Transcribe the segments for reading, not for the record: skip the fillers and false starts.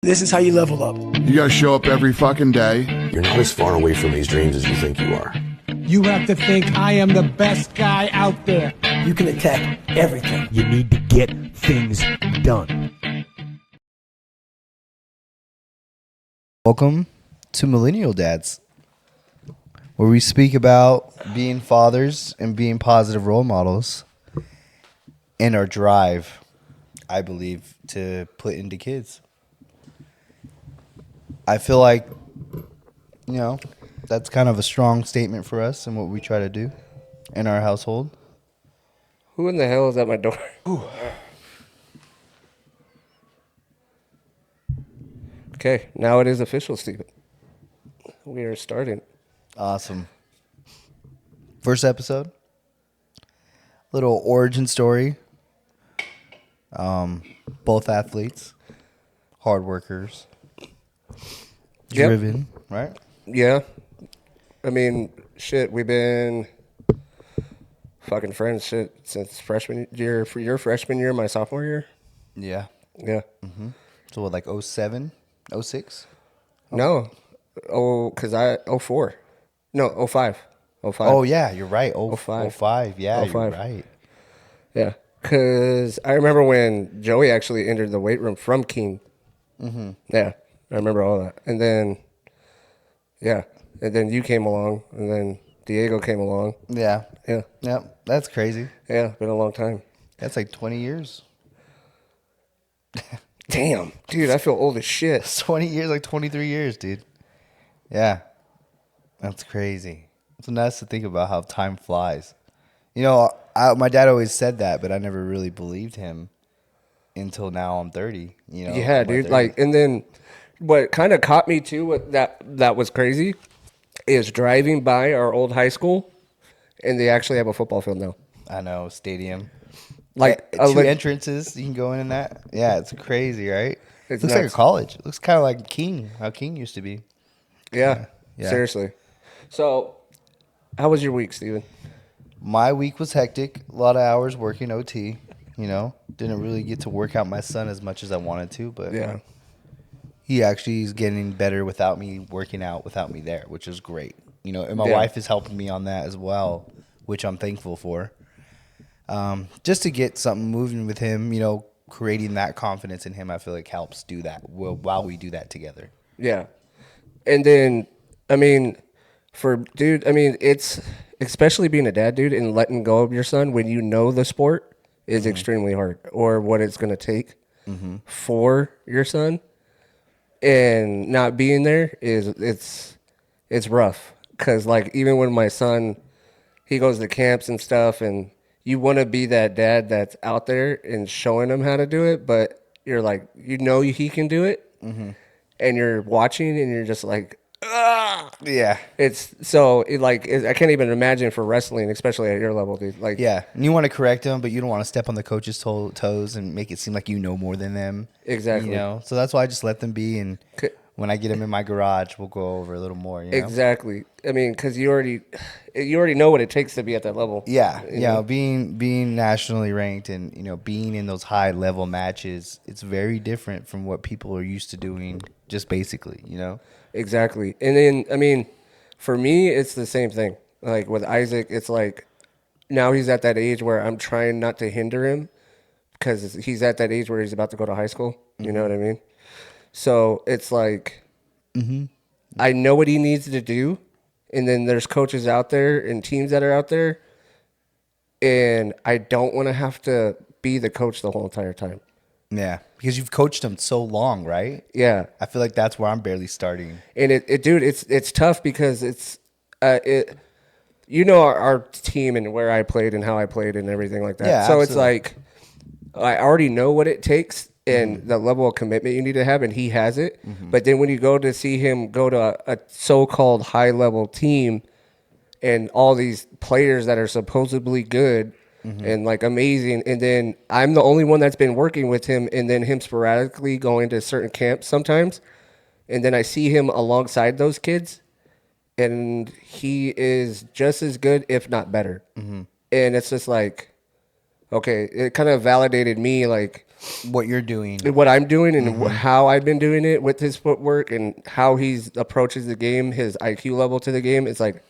This is how you level up. You gotta show up every fucking day. You're not as far away from these dreams as you think you are. You have to think I am the best guy out there. You can attack everything. You need to get things done. Welcome to Millennial Dads, where we speak about being fathers and being positive role models and our drive, I believe, to put into kids. I feel like, that's kind of a strong statement for us and what we try to do in our household. Who in the hell is at my door? Okay, now it is official, Steven. We are starting. Awesome. First episode. Little origin story. Both athletes. Hard workers. Yep. Driven, right? Yeah. I mean, shit, we've been fucking friends since freshman year. For your freshman year, my sophomore year? Yeah. Yeah. So what, like 07, 06? No. Because 04. No, 05. 05. Oh, yeah, you're right. 05. 05. Yeah, 05. you're right. Yeah. Because I remember when Joey actually entered the weight room from King. Mm-hmm. Yeah. I remember all that. And then, yeah. And then you came along. And then Diego came along. Yeah. Yeah. Yep. That's crazy. Yeah. Been a long time. That's like 20 years. Damn. Dude, I feel old as shit. It's 20 years, like 23 years, dude. Yeah. That's crazy. It's nuts to think about how time flies. My dad always said that, but I never really believed him until now I'm 30. Yeah, dude. Like, and then what kind of caught me too, that was crazy, is driving by our old high school, and they actually have a football field now. I know, stadium. Like two entrances you can go in that. Yeah, it's crazy, right? It looks like a college. It looks kind of like King, how King used to be. Yeah, Yeah. Seriously. So, how was your week, Steven? My week was hectic. A lot of hours working OT. Didn't really get to work out my son as much as I wanted to, but Yeah. he actually is getting better without me working out, without me there, which is great. And my wife is helping me on that as well, which I'm thankful for. Just to get something moving with him, creating that confidence in him, I feel like helps do that while we do that together. Yeah. And then, I mean, it's especially being a dad, dude, and letting go of your son when you know the sport is extremely hard, or what it's going to take for your son, and not being there it's rough. Because, like, even when my son, he goes to camps and stuff, and you want to be that dad that's out there and showing him how to do it, but you're like, he can do it, and you're watching, and you're just like, ah! Yeah. I can't even imagine for wrestling, especially at your level, dude. Like, Yeah. And you want to correct them, but you don't want to step on the coach's toes and make it seem like you know more than them. Exactly. So that's why I just let them be, and when I get them in my garage, we'll go over a little more. Exactly. I mean, because you already know what it takes to be at that level. Yeah. Being nationally ranked and being in those high level matches, it's very different from what people are used to doing. Just basically, Exactly. And then, I mean, for me, it's the same thing. Like with Isaac, it's like now he's at that age where I'm trying not to hinder him, because he's at that age where he's about to go to high school. You know what I mean? So it's like, I know what he needs to do. And then there's coaches out there and teams that are out there, and I don't want to have to be the coach the whole entire time. Yeah. Because you've coached them so long, right? Yeah. I feel like that's where I'm barely starting. And it's tough because it's our team and where I played and how I played and everything like that. Yeah, so absolutely. It's like, I already know what it takes and the level of commitment you need to have, and he has it. But then when you go to see him go to a so-called high-level team and all these players that are supposedly good and like amazing, and then I'm the only one that's been working with him, and then him sporadically going to certain camps sometimes, and then I see him alongside those kids, and he is just as good, if not better. And it's just like, okay, it kind of validated me, like, what you're doing. what I'm doing and how I've been doing it with his footwork and how he approaches the game, his IQ level to the game. It's like,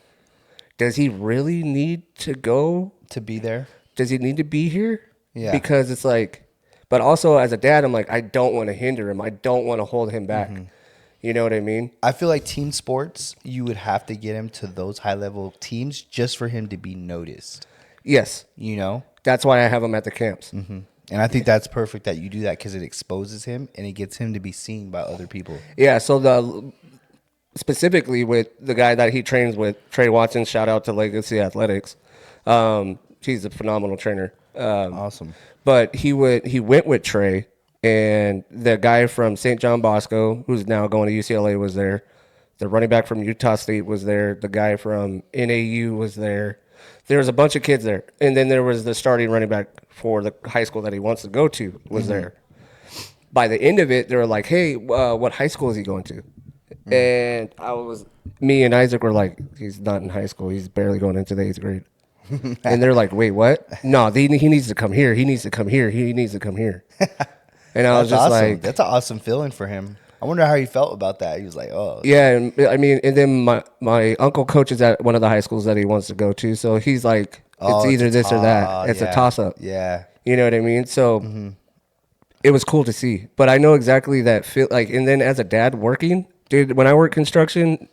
does he really need to go? To be there. Does he need to be here? Yeah. Because it's like, but also as a dad, I'm like, I don't want to hinder him. I don't want to hold him back. You know what I mean? I feel like team sports, you would have to get him to those high level teams just for him to be noticed. Yes. You know? That's why I have him at the camps. And I think that's perfect that you do that because it exposes him and it gets him to be seen by other people. Yeah. So specifically with the guy that he trains with, Trey Watson, shout out to Legacy Athletics. He's a phenomenal trainer. Awesome. But he went with Trey, and the guy from St. John Bosco, who's now going to UCLA, was there. The running back from Utah State was there. The guy from NAU was there. There was a bunch of kids there. And then there was the starting running back for the high school that he wants to go to was there. By the end of it, they were like, hey, what high school is he going to? And me and Isaac were like, he's not in high school. He's barely going into the 8th grade. And they're like, wait, what? No, he needs to come here. He needs to come here. He needs to come here. And I was just awesome. like, That's an awesome feeling for him. I wonder how he felt about that. He was like, oh. yeah. And I mean, and then my uncle coaches at one of the high schools that he wants to go to. So he's like, it's either this or that. It's a toss up. Yeah. You know what I mean? So it was cool to see. But I know exactly that feel like, and then as a dad working, dude, when I work construction,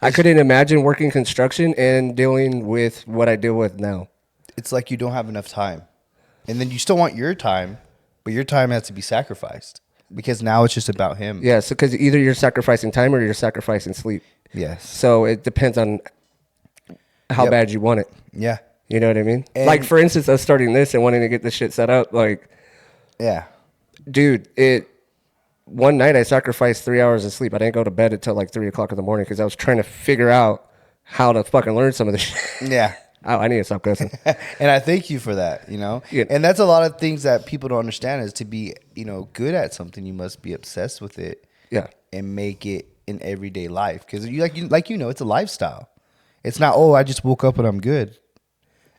I couldn't imagine working construction and dealing with what I deal with now. It's like you don't have enough time. And then you still want your time, but your time has to be sacrificed because now it's just about him. Yeah, so because either you're sacrificing time or you're sacrificing sleep. Yes. So it depends on how bad you want it. Yeah. You know what I mean? And like, for instance, us starting this and wanting to get this shit set up, like, yeah. dude, one night I sacrificed 3 hours of sleep. I didn't go to bed until like 3 o'clock in the morning because I was trying to figure out how to fucking learn some of this shit. Yeah. Oh, I need to stop cussing. And I thank you for that, you know? Yeah. And that's a lot of things that people don't understand is to be, good at something, you must be obsessed with it. Yeah. And make it in everyday life. Because it's a lifestyle. It's not, I just woke up and I'm good.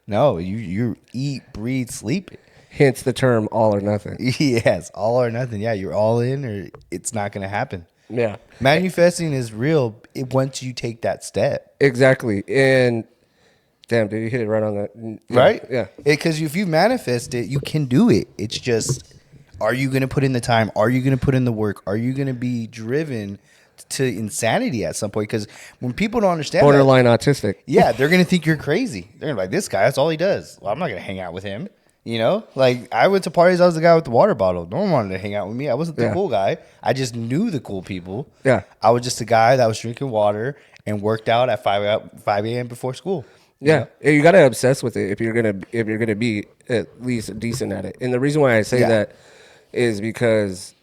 No, you eat, breathe, sleep it. Hence the term all or nothing. Yes, all or nothing. Yeah, you're all in or it's not going to happen. Yeah. Manifesting is real once you take that step. Exactly. And damn, dude, you hit it right on that. Right? Yeah. Because if you manifest it, you can do it. It's just, are you going to put in the time? Are you going to put in the work? Are you going to be driven to insanity at some point? Because when people don't understand borderline autistic. Yeah, they're going to think you're crazy. They're going to be like, this guy, that's all he does. Well, I'm not going to hang out with him. Like I went to parties. I was the guy with the water bottle. No one wanted to hang out with me. I wasn't the cool guy. I just knew the cool people. Yeah. I was just a guy that was drinking water and worked out at 5 a.m. before school. Yeah, you got to obsess with it if you're gonna be at least decent at it. And the reason why I say that is because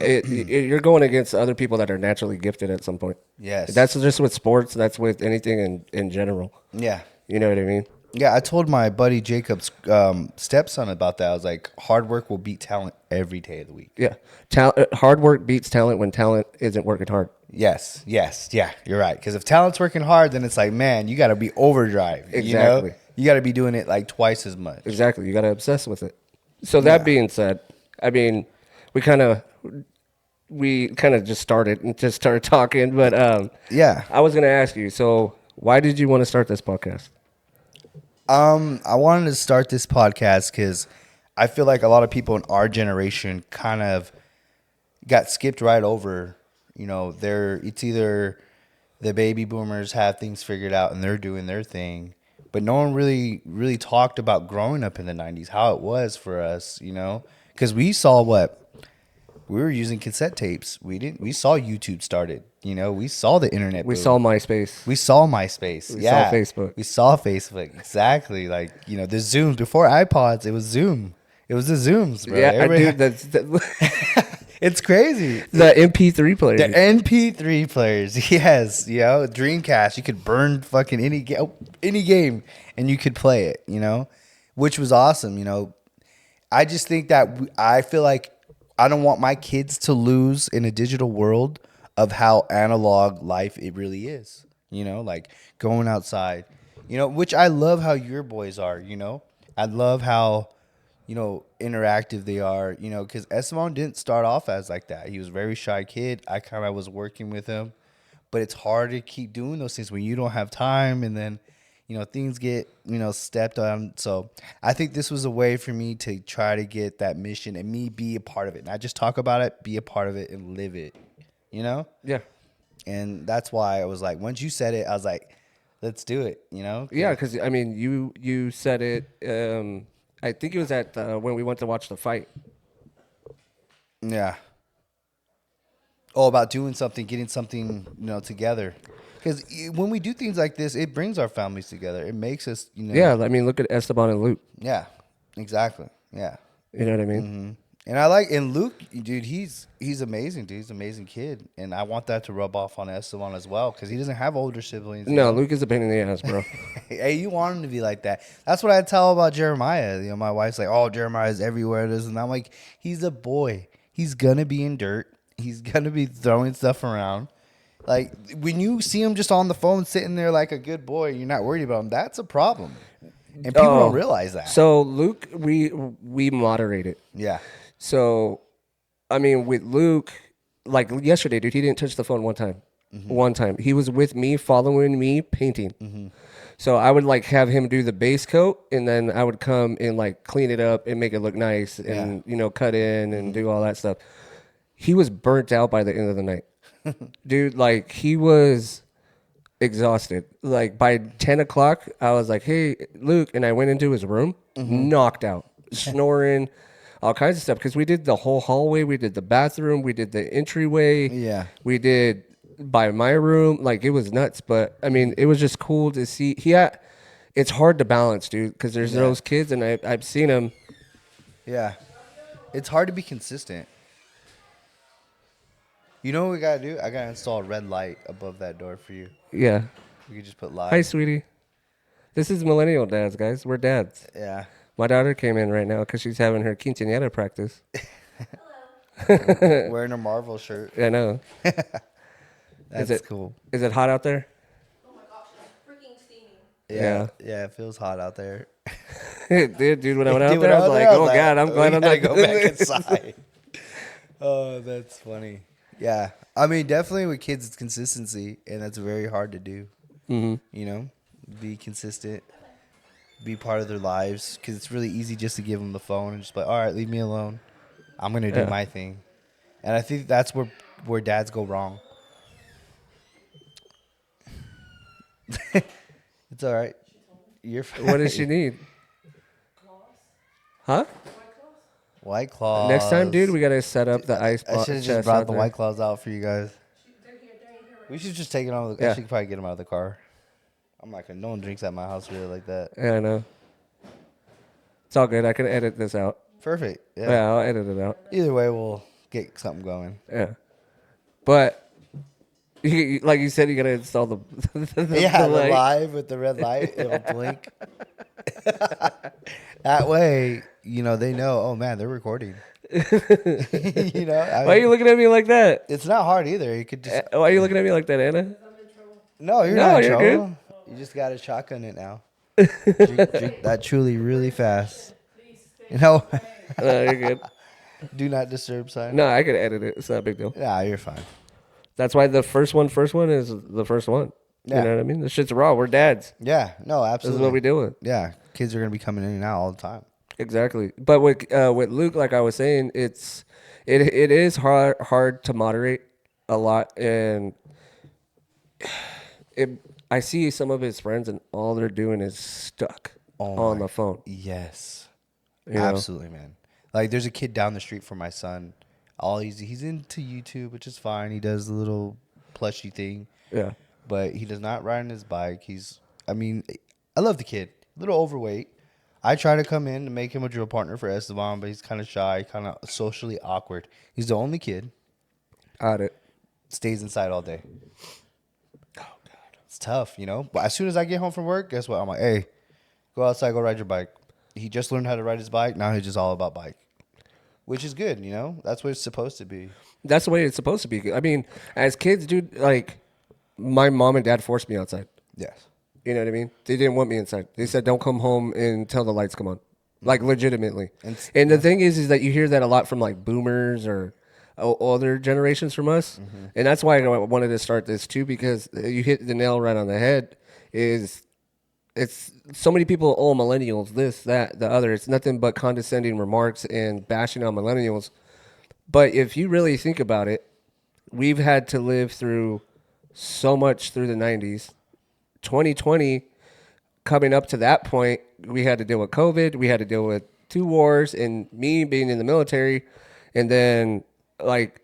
you're going against other people that are naturally gifted at some point. Yes. That's just with sports. That's with anything in general. Yeah. You know what I mean? Yeah, I told my buddy Jacob's stepson about that. I was like, hard work will beat talent every day of the week. Yeah. Hard work beats talent when talent isn't working hard. Yes. Yeah, you're right. Because if talent's working hard, then it's like, man, you got to be overdrive. Exactly. You got to be doing it like twice as much. Exactly. You got to obsess with it. So that being said, I mean, we kind of just started and just started talking. But I was going to ask you, so why did you want to start this podcast? I wanted to start this podcast because I feel like a lot of people in our generation kind of got skipped right over. It's either the baby boomers have things figured out and they're doing their thing, but no one really talked about growing up in the 90s, how it was for us, because we saw we were using cassette tapes. We saw YouTube started. We saw the internet. We saw MySpace. We saw MySpace. We saw Facebook. We saw Facebook. Exactly. Like, the Zooms. Before iPods, it was Zoom. It was the Zooms, bro. Yeah, dude, it's crazy. The MP3 players. The MP3 players. Yes. Dreamcast. You could burn fucking any game and you could play it, which was awesome. I just think that I feel like I don't want my kids to lose in a digital world of how analog life it really is, like going outside, which I love how your boys are, I love how interactive they are, because Esteban didn't start off as like that. He was a very shy kid. I kind of was working with him, but it's hard to keep doing those things when you don't have time, and then, things get, stepped on. So I think this was a way for me to try to get that mission and me be a part of it. Not just talk about it, be a part of it and live it, Yeah. And that's why I was like, once you said it, I was like, let's do it, Yeah, because I mean, you said it. I think it was at when we went to watch the fight. Yeah. Oh, about doing something, getting something, together. Because when we do things like this, it brings our families together. It makes us, Yeah, I mean, look at Esteban and Luke. Yeah, exactly. Yeah. You know what I mean? Mm-hmm. And and Luke, dude, he's amazing, dude. He's an amazing kid. And I want that to rub off on Esteban as well, because he doesn't have older siblings. No, Luke is a pain in the ass, bro. Hey, you want him to be like that. That's what I tell about Jeremiah. My wife's like, oh, Jeremiah's everywhere. And I'm like, he's a boy. He's going to be in dirt. He's going to be throwing stuff around. Like, when you see him just on the phone sitting there like a good boy, you're not worried about him, that's a problem. And people don't realize that. So, Luke, we moderate it. Yeah. So, I mean, with Luke, like yesterday, dude, he didn't touch the phone one time. Mm-hmm. One time. He was with me, following me, painting. Mm-hmm. So I would like have him do the base coat, and then I would come and like clean it up and make it look nice and, cut in and do all that stuff. He was burnt out by the end of the night. Dude, like he was exhausted. Like by 10 o'clock, I was like, hey, Luke. And I went into his room, knocked out, snoring, all kinds of stuff. Because we did the whole hallway. We did the bathroom. We did the entryway. Yeah. We did by my room. Like it was nuts. But I mean, it was just cool to see. It's hard to balance, dude. Because there's those kids, and I've seen them. Yeah. It's hard to be consistent. You know what we gotta do? I gotta install a red light above that door for you. Yeah. We could just put lights. Hi, sweetie. This is Millennial Dads, guys. We're dads. Yeah. My daughter came in right now because she's having her quinceañera practice. Wearing a Marvel shirt. I know. That's cool. Is it hot out there? Oh my gosh, it's freaking steamy. Yeah. Yeah, it feels hot out there. dude, when I went out there, I was like, oh, God, I'm glad I'm not go back inside. Oh, that's funny. Yeah. I mean, definitely with kids, it's consistency, and that's very hard to do. Mm-hmm. Be consistent, be part of their lives, because it's really easy just to give them the phone and just be like, all right, leave me alone. I'm going to do my thing. And I think that's where dads go wrong. It's all right. You're fine. What does she need? Huh? White Claws. Next time, dude, we got to set up the ice I should have just brought the White Claws out for you guys. We should just take it out of the car. I should probably get them out of the car. I'm not going to. No one drinks at my house really like that. Yeah, I know. It's all good. I can edit this out. Perfect. Yeah, I'll edit it out. Either way, we'll get something going. Yeah. But, like you said, you got to install the the live with the red light. It'll blink. That way, they know, oh, man, they're recording. Why are you looking at me like that? It's not hard either. You could just. Why are you looking at me like that, Anna? No, you're not in trouble. Good. You just got to shotgun it now. drink that truly really fast. No, you're good. Do not disturb sign. No, I can edit it. It's not a big deal. Nah, you're fine. That's why the first one is the first one. Yeah. You know what I mean? This shit's raw. We're dads. Yeah, no, absolutely. This is what we doing. Yeah, kids are gonna be coming in and out all the time. Exactly. But with Luke, like I was saying, it is hard to moderate a lot, and I see some of his friends, and all they're doing is stuck on the phone. Yes, absolutely, man. Like, there's a kid down the street from my son. He's into YouTube, which is fine. He does the little plushy thing. Yeah. But he does not ride on his bike. I love the kid. A little overweight. I try to come in to make him a drill partner for Esteban, but he's kind of shy, kind of socially awkward. He's the only kid. Got it. Stays inside all day. Oh, God. It's tough, But as soon as I get home from work, guess what? I'm like, hey, go outside, go ride your bike. He just learned how to ride his bike. Now he's just all about bike. Which is good, That's what it's supposed to be. That's the way it's supposed to be. I mean, as kids, dude, like, my mom and dad forced me outside. Yes. You know what I mean? They didn't want me inside. They said, don't come home until the lights come on. like legitimately. And the thing is that you hear that a lot from like boomers or older generations from us, and that's why I wanted to start this too, because you hit the nail right on the head. It's so many people, millennials, this, that, the other. It's nothing but condescending remarks and bashing on millennials. But if you really think about it, we've had to live through so much through the 90s. 2020, coming up to that point, we had to deal with COVID. We had to deal with 2 wars and me being in the military. And then, like,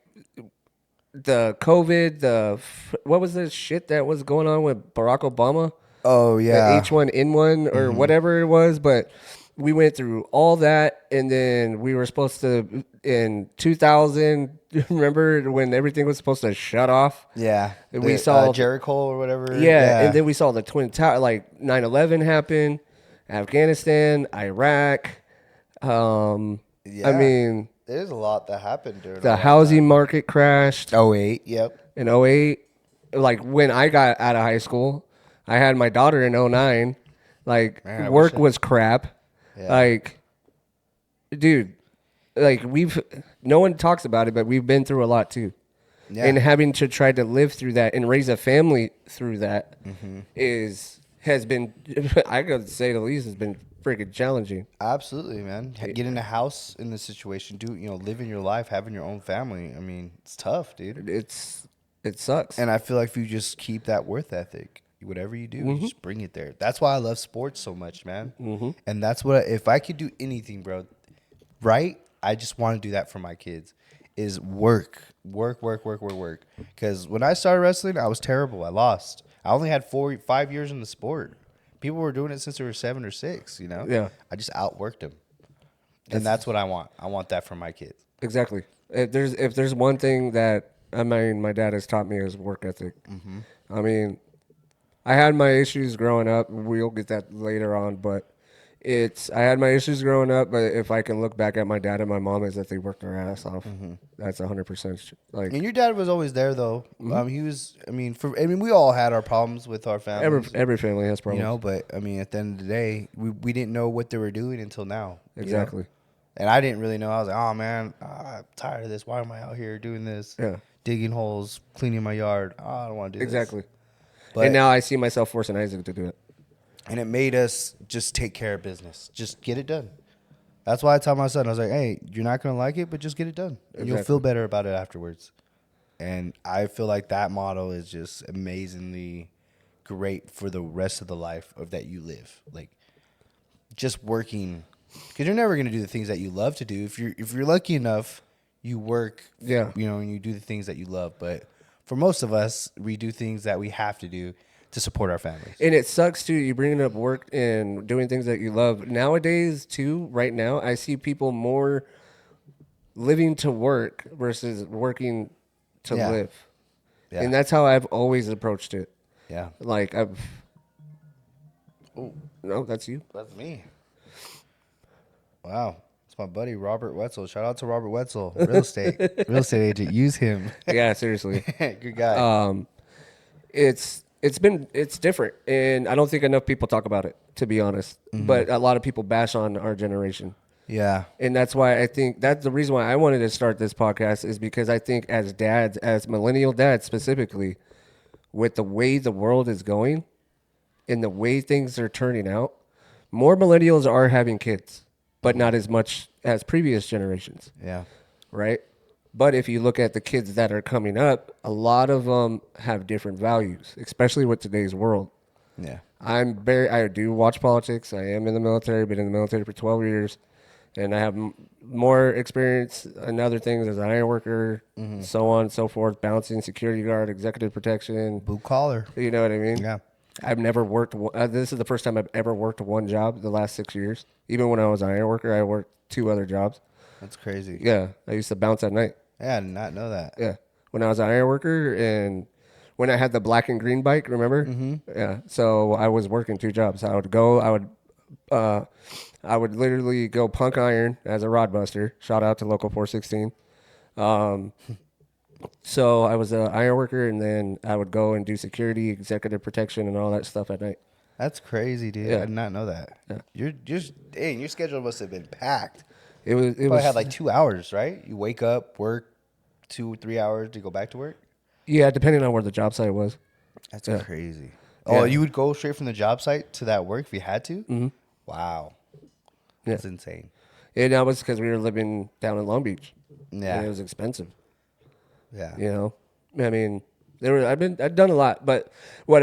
the COVID, what was the shit that was going on with Barack Obama? Oh, yeah. The H1N1 or whatever it was, but we went through all that, and then we were supposed to, in 2000, remember when everything was supposed to shut off? Yeah. We saw Jericho or whatever. Yeah, and then we saw the Twin Tower, like 9/11 happen, Afghanistan, Iraq. I mean, there's a lot that happened during the housing market crashed. 08, yep. In 08, like when I got out of high school, I had my daughter in 09. Like, Man, work was crap. Yeah. Like, dude, like no one talks about it, but we've been through a lot too. Yeah. And having to try to live through that and raise a family through that has been, I gotta say the least, has been freaking challenging. Absolutely, man. Getting a house in this situation, living your life, having your own family. I mean, it's tough, dude. It sucks. And I feel like if you just keep that work ethic, whatever you do, you just bring it there. That's why I love sports so much, man. And that's what, if I could do anything, bro, right? I just want to do that for my kids, is work. Because when I started wrestling, I was terrible. I lost. I only had 5 years in the sport. People were doing it since they were 7 or 6, Yeah. I just outworked them. And that's what I want. I want that for my kids. Exactly. If there's one thing that, I mean, my dad has taught me, is work ethic. I mean, I had my issues growing up. We'll get that later on, but I had my issues growing up. But if I can look back at my dad and my mom, is that they worked their ass off. That's 100%. Like, and your dad was always there, though. He was. I mean, we all had our problems with our families. Every family has problems, But I mean, at the end of the day, we didn't know what they were doing until now. Exactly. And I didn't really know. I was like, oh man, I'm tired of this. Why am I out here doing this? Yeah. Digging holes, cleaning my yard. Oh, I don't want to do this. Exactly. But, and now I see myself forcing Isaac to do it. And it made us just take care of business. Just get it done. That's why I tell my son, I was like, hey, you're not going to like it, but just get it done. And you'll feel better about it afterwards. And I feel like that model is just amazingly great for the rest of the life that you live. Like, just working, because you're never going to do the things that you love to do. If you're lucky enough, you work, and you do the things that you love. But for most of us, we do things that we have to do to support our families. And it sucks too. You bringing up work and doing things that you love. Nowadays too, right now, I see people more living to work versus working to live. Yeah. And that's how I've always approached it. Yeah. Like oh, no, that's you. That's me. Wow. It's my buddy Robert Wetzel. Shout out to Robert Wetzel, real estate agent. Use him. Yeah, seriously. Good guy. It's different, and I don't think enough people talk about it, to be honest. But a lot of people bash on our generation. Yeah. And that's why I think that's the reason why I wanted to start this podcast, is because I think as dads, as millennial dads specifically, with the way the world is going and the way things are turning out, more millennials are having kids, but not as much as previous generations. Yeah. Right? But if you look at the kids that are coming up, a lot of them have different values, especially with today's world. Yeah. I do watch politics. I am in the military, been in the military for 12 years, and I have more experience in other things as an iron worker, so on and so forth, bouncing, security guard, executive protection. Blue collar. You know what I mean? Yeah. I've never worked. This is the first time I've ever worked one job the last 6 years. Even when I was an iron worker, I worked 2 other jobs. That's crazy. Yeah. I used to bounce at night. Yeah, I did not know that. Yeah. When I was an iron worker and when I had the black and green bike, remember? Yeah. So I was working 2 jobs. I would literally go punk iron as a rod buster. Shout out to Local 416. So I was an iron worker, and then I would go and do security, executive protection, and all that stuff at night. That's crazy, dude. Yeah. I did not know that. Your schedule must have been packed. It was Probably had like 2 hours, right? You wake up, work 2-3 hours to go back to work. yeah, depending on where the job site was. That's Yeah. crazy. Yeah. Oh, you would go straight from the job site to that work if you had to? Mm-hmm. Wow. Yeah. That's insane. And that was because we were living down in Long Beach. Yeah. And it was expensive. Yeah. You know, I mean, I've done a lot, but what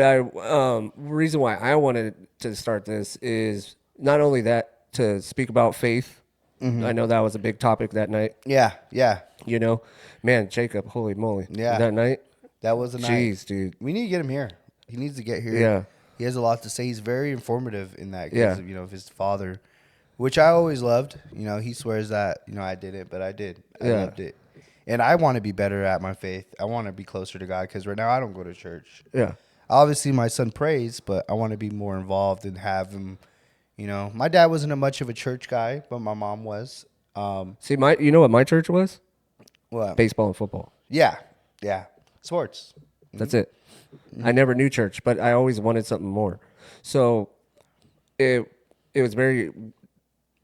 reason why I wanted to start this is not only that to speak about faith. I know that was a big topic that night. Yeah. Yeah. You know, man, Jacob, holy moly, Yeah. that night. That was a night. Jeez, dude. We need to get him here. He needs to get here. Yeah. He has a lot to say. He's very informative in that because Yeah. of, of his father, which I always loved. He swears that, I didn't, but I did. I Yeah. loved it. And I want to be better at my faith. I want to be closer to God because right now I don't go to church. Yeah. Obviously, my son prays, but I want to be more involved and have him, my dad wasn't a much of a church guy, but my mom was. See, you know what my church was? What? Baseball and football. Yeah. Yeah. Sports. That's it. I never knew church, but I always wanted something more. So it was very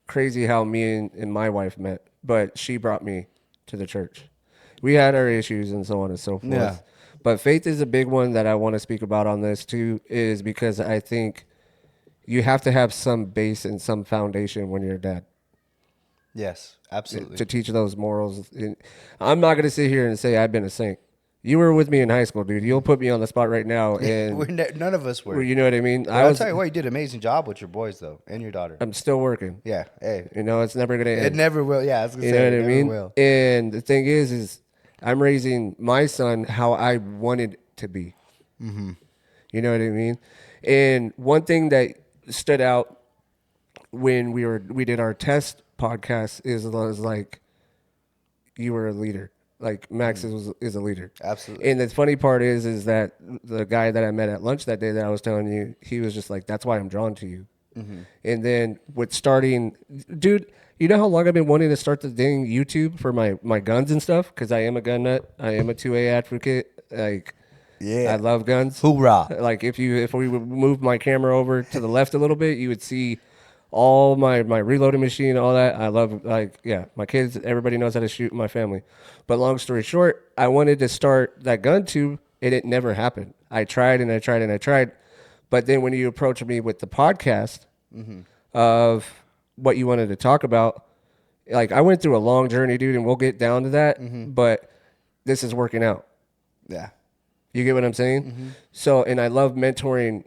crazy how me and my wife met, but she brought me to the church. We had our issues and so on and so forth. Yeah. But faith is a big one that I want to speak about on this too, is because I think you have to have some base and some foundation when you're a dad Yes, absolutely. to teach those morals. And I'm not going to sit here and say I've been a saint. You were with me in high school, dude. You'll put me on the spot right now, and None of us were. you know what I mean. I'll tell you what, you did an amazing job with your boys, though, and your daughter. I'm still working. Yeah, hey. You know, it's never going to end. It never will. Yeah, I was going to You say, know it what I never mean? will. And the thing is I'm raising my son how I wanted to be. Mm-hmm. You know what I mean? And one thing that stood out when we did our test podcast is like, you were a leader. Like Max is a leader. Absolutely. And the funny part is that the guy that I met at lunch that day that I was telling you, he was just like, that's why I'm drawn to you. Mm-hmm. And then with starting, dude, you know how long I've been wanting to start the dang YouTube for my guns and stuff? Because I am a gun nut. I am a 2A advocate. Like, Yeah. I love guns. Hoorah. Like if we would move my camera over to the left a little bit, you would see all my reloading machine, all that. I love, my kids, everybody knows how to shoot in my family. But long story short, I wanted to start that gun tube, and it never happened. I tried and I tried and I tried. But then when you approached me with the podcast of what you wanted to talk about, like I went through a long journey, dude, and we'll get down to that. But this is working out. Yeah. You get what I'm saying? So, and I love mentoring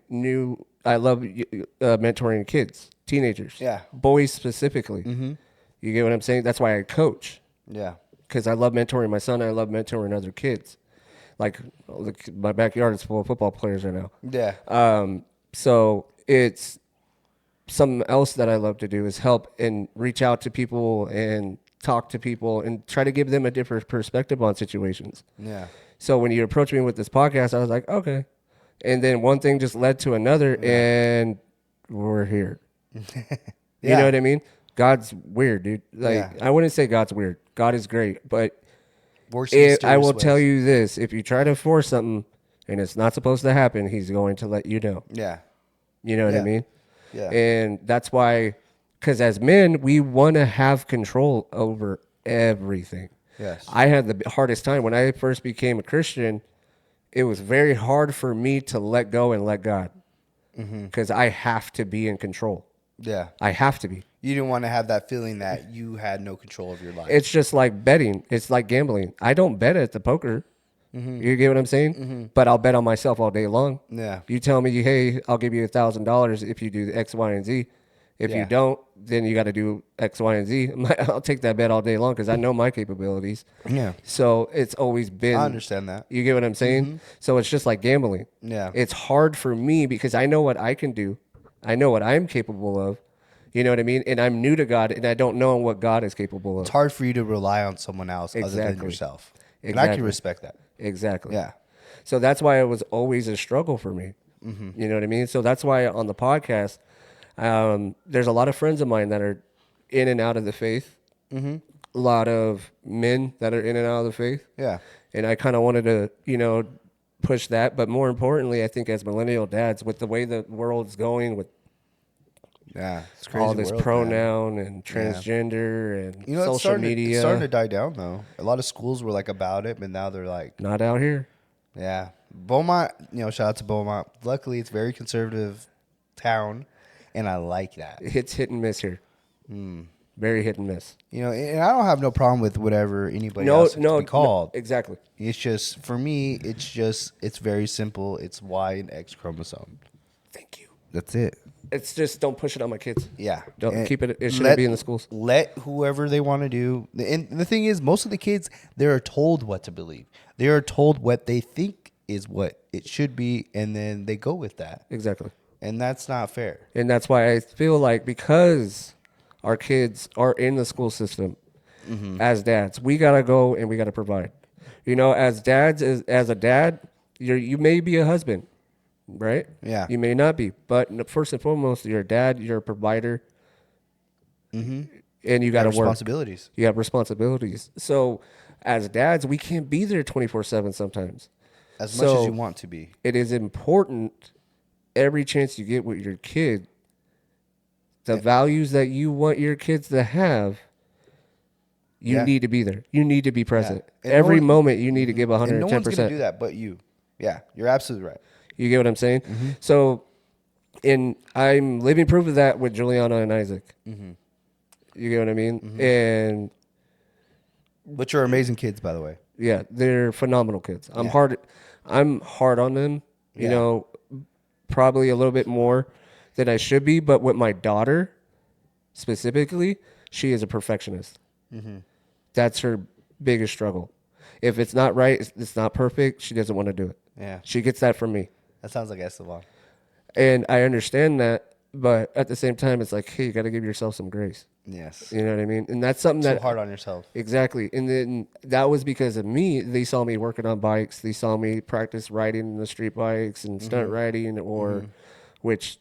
mentoring kids, teenagers, Yeah. boys specifically. You get what I'm saying? That's why I coach, Yeah. because I love mentoring my son. I love mentoring other kids. Like my backyard is full of football players right now. Yeah. So it's something else that I love to do is help and reach out to people and talk to people and try to give them a different perspective on situations. Yeah. So when you approached me with this podcast, I was like, okay. And then one thing just led to another, and we're here. You know what I mean? God's weird, dude. Like, I wouldn't say God's weird. God is great. But I will tell you this. If you try to force something and it's not supposed to happen, he's going to let you know. Yeah. You know what I mean? Yeah. And that's why, because as men, we want to have control over everything. Yes. I had the hardest time when I first became a Christian. It was very hard for me to let go and let God, because I have to be in control. Yeah. I have to be. You didn't want to have that feeling that you had no control of your life. It's just like betting. It's like gambling. I don't bet at the poker. You get what I'm saying? But I'll bet on myself all day long. Yeah. You tell me, hey, I'll give you $1,000 if you do X, Y, and Z. If you don't, then you got to do X, Y, and Z. I'll take that bet all day long because I know my capabilities. Yeah. So it's always been. I understand that. You get what I'm saying? So it's just like gambling. Yeah. It's hard for me because I know what I can do. I know what I'm capable of. You know what I mean? And I'm new to God, and I don't know what God is capable of. It's hard for you to rely on someone else other than Exactly. yourself. And I Exactly. can respect that. Exactly. Yeah. So that's why it was always a struggle for me. You know what I mean? So that's why on the podcast, there's a lot of friends of mine that are in and out of the faith. A lot of men that are in and out of the faith. Yeah. And I kind of wanted to, push that. But more importantly, I think as millennial dads, with the way the world's going, with Yeah, it's crazy. all this world, man. pronoun and transgender and You know, social it's media, starting to die down though. A lot of schools were like about it, but now they're like, not out here. yeah. Beaumont, shout out to Beaumont. Luckily, it's a very conservative town, and I like that. It's hit and miss here. Very hit and miss. And I don't have no problem with whatever anybody else to be called. Exactly. It's just, for me, it's very simple. It's Y and X chromosome. Thank you. That's it. It's just don't push it on my kids. Yeah. Don't And keep it. It shouldn't be in the schools. Let whoever they want to do. And the thing is, most of the kids, they are told what to believe. They are told what they think is what it should be, and then they go with that. Exactly. And that's not fair. And that's why I feel like because our kids are in the school system, as dads, we gotta go and we gotta provide. As dads, as a dad, you may be a husband, right? Yeah. You may not be, but first and foremost, you're a dad. You're a provider, and you gotta work. Responsibilities. You have responsibilities. So, as dads, we can't be there 24/7 sometimes. As much as you want to be. It is important every chance you get with your kid, the values that you want your kids to have, you need to be there. You need to be present. And Every moment you need to give 110%. And no one's going to do that but you. Yeah, you're absolutely right. You get what I'm saying? So, I'm living proof of that with Juliana and Isaac. You get what I mean? But you're amazing kids, by the way. Yeah, they're phenomenal kids. I'm hard on them, you know, probably a little bit more than I should be, but with my daughter specifically, she is a perfectionist. That's her biggest struggle. If it's not right, it's not perfect, she doesn't want to do it. Yeah. She gets that from me. That sounds like Esteban. And I understand that, but at the same time, it's like, hey, you got to give yourself some grace. Yes. You know what I mean? And that's something Too that hard on yourself. Exactly. And then that was because of me. They saw me working on bikes. They saw me practice riding the street bikes and stunt riding, or which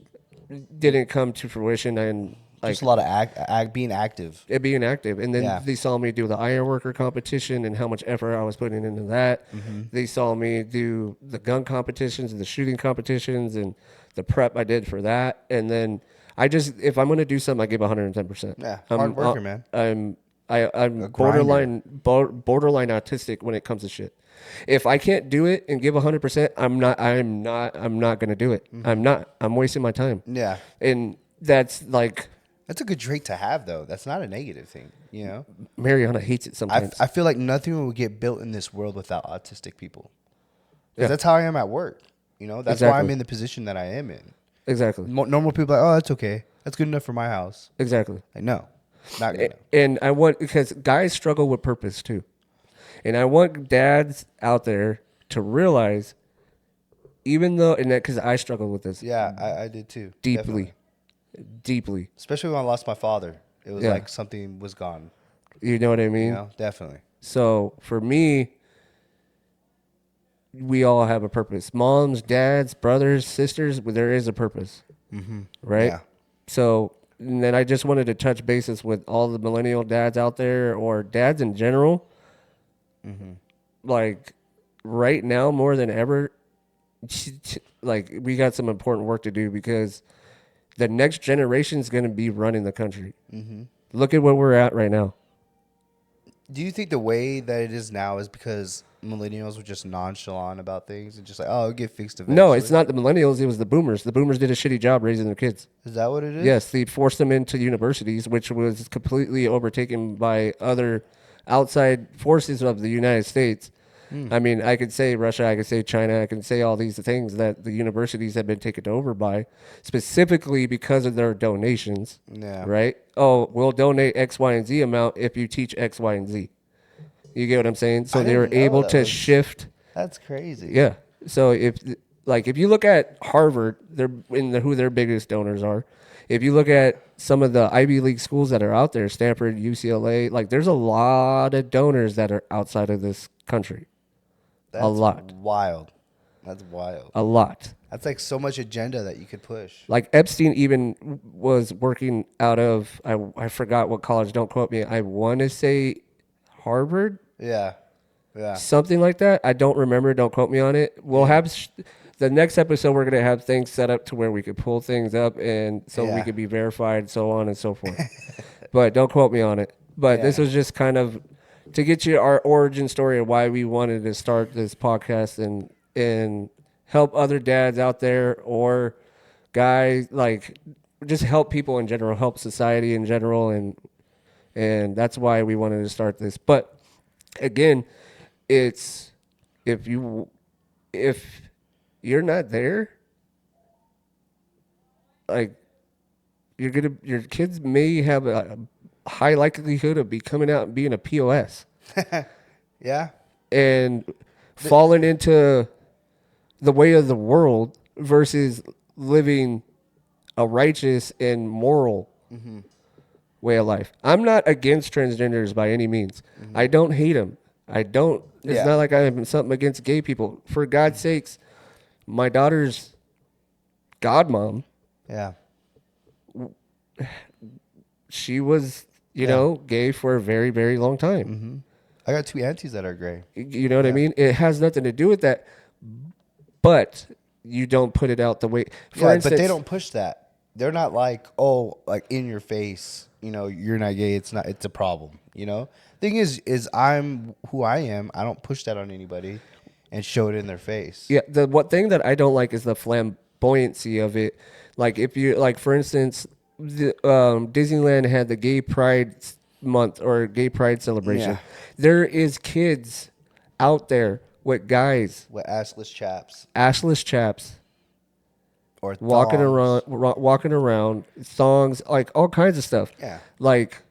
didn't come to fruition. And Just a lot of being active. being active. And then they saw me do the iron worker competition and how much effort I was putting into that. They saw me do the gun competitions and the shooting competitions and the prep I did for that. And then if I'm going to do something, I give 110%. Yeah, hard worker, man. I'm borderline autistic when it comes to shit. If I can't do it and give 100%, I'm not going to do it. I'm wasting my time. Yeah. And that's like, That's a good trait to have, though. That's not a negative thing, Mariana hates it sometimes. I feel like nothing will get built in this world without autistic people. Because that's how I am at work. That's why I'm in the position that I am in. Exactly. Normal people are like, oh, that's okay. That's good enough for my house. Exactly. Like, no, not good enough. And because guys struggle with purpose too. And I want dads out there to realize, even though, because I struggled with this. Yeah, I did too. Deeply. Definitely. Deeply. Especially when I lost my father. It was Yeah. like something was gone. You know what I mean? Definitely. So for me, we all have a purpose. Moms, dads, brothers, sisters, there is a purpose. Right? Yeah. So, and then I just wanted to touch bases with all the millennial dads out there, or dads in general. Like, right now, more than ever, like, we got some important work to do, because the next generation is going to be running the country. Look at where we're at right now. Do you think the way that it is now is because millennials were just nonchalant about things and just like, oh, it'll get fixed eventually? No, it's not the millennials. It was the boomers. The boomers did a shitty job raising their kids. Is that what it is? Yes, they forced them into universities, which was completely overtaken by other outside forces of the United States. I mean, I could say Russia, I could say China, I can say all these things that the universities have been taken over by, specifically because of their donations. Yeah. Right? Oh, we'll donate X, Y, and Z amount if you teach X, Y, and Z. You get what I'm saying? So they were able to shift. That's crazy. Yeah. So if you look at Harvard, they're who their biggest donors are. If you look at some of the Ivy League schools that are out there, Stanford, UCLA, like, there's a lot of donors that are outside of this country. That's a lot. Wild. That's wild. A lot. That's like so much agenda that you could push. Like, Epstein even was working out of, I forgot what college, don't quote me. I want to say Harvard. Yeah. Yeah. Something like that. I don't remember. Don't quote me on it. We'll have the next episode. We're gonna have things set up to where we could pull things up, and so we Yeah. could be verified, so on and so forth. But don't quote me on it. But this Yeah. was just kind of to get you our origin story of why we wanted to start this podcast and help other dads out there or guys, like just help people in general, help society in general, and that's why we wanted to start this. But again, it's if you're not there, like your kids may have a high likelihood of be coming out and being a POS Yeah. and falling into the way of the world versus living a righteous and moral way of life. I'm not against transgenders by any means. I don't hate them. I don't. It's Yeah. not like I have something against gay people. For God's sakes, my daughter's godmom, Yeah. she was, you know, gay for a very, very long time. I got 2 aunties that are gray. You know what I mean? It has nothing to do with that, but you don't put it out the way. For Yeah, instance, but they don't push that. They're not like, oh, like in your face, you know, you're not gay. It's a problem, you know? Thing is I'm who I am. I don't push that on anybody and show it in their face. Yeah, the what thing that I don't like is the flamboyancy of it. Like if you like, for instance, Disneyland had the Gay Pride Month or Gay Pride celebration. Yeah. There is kids out there with guys, With assless chaps assless chaps, or walking thongs. around, thongs, like all kinds of stuff. Yeah. Like,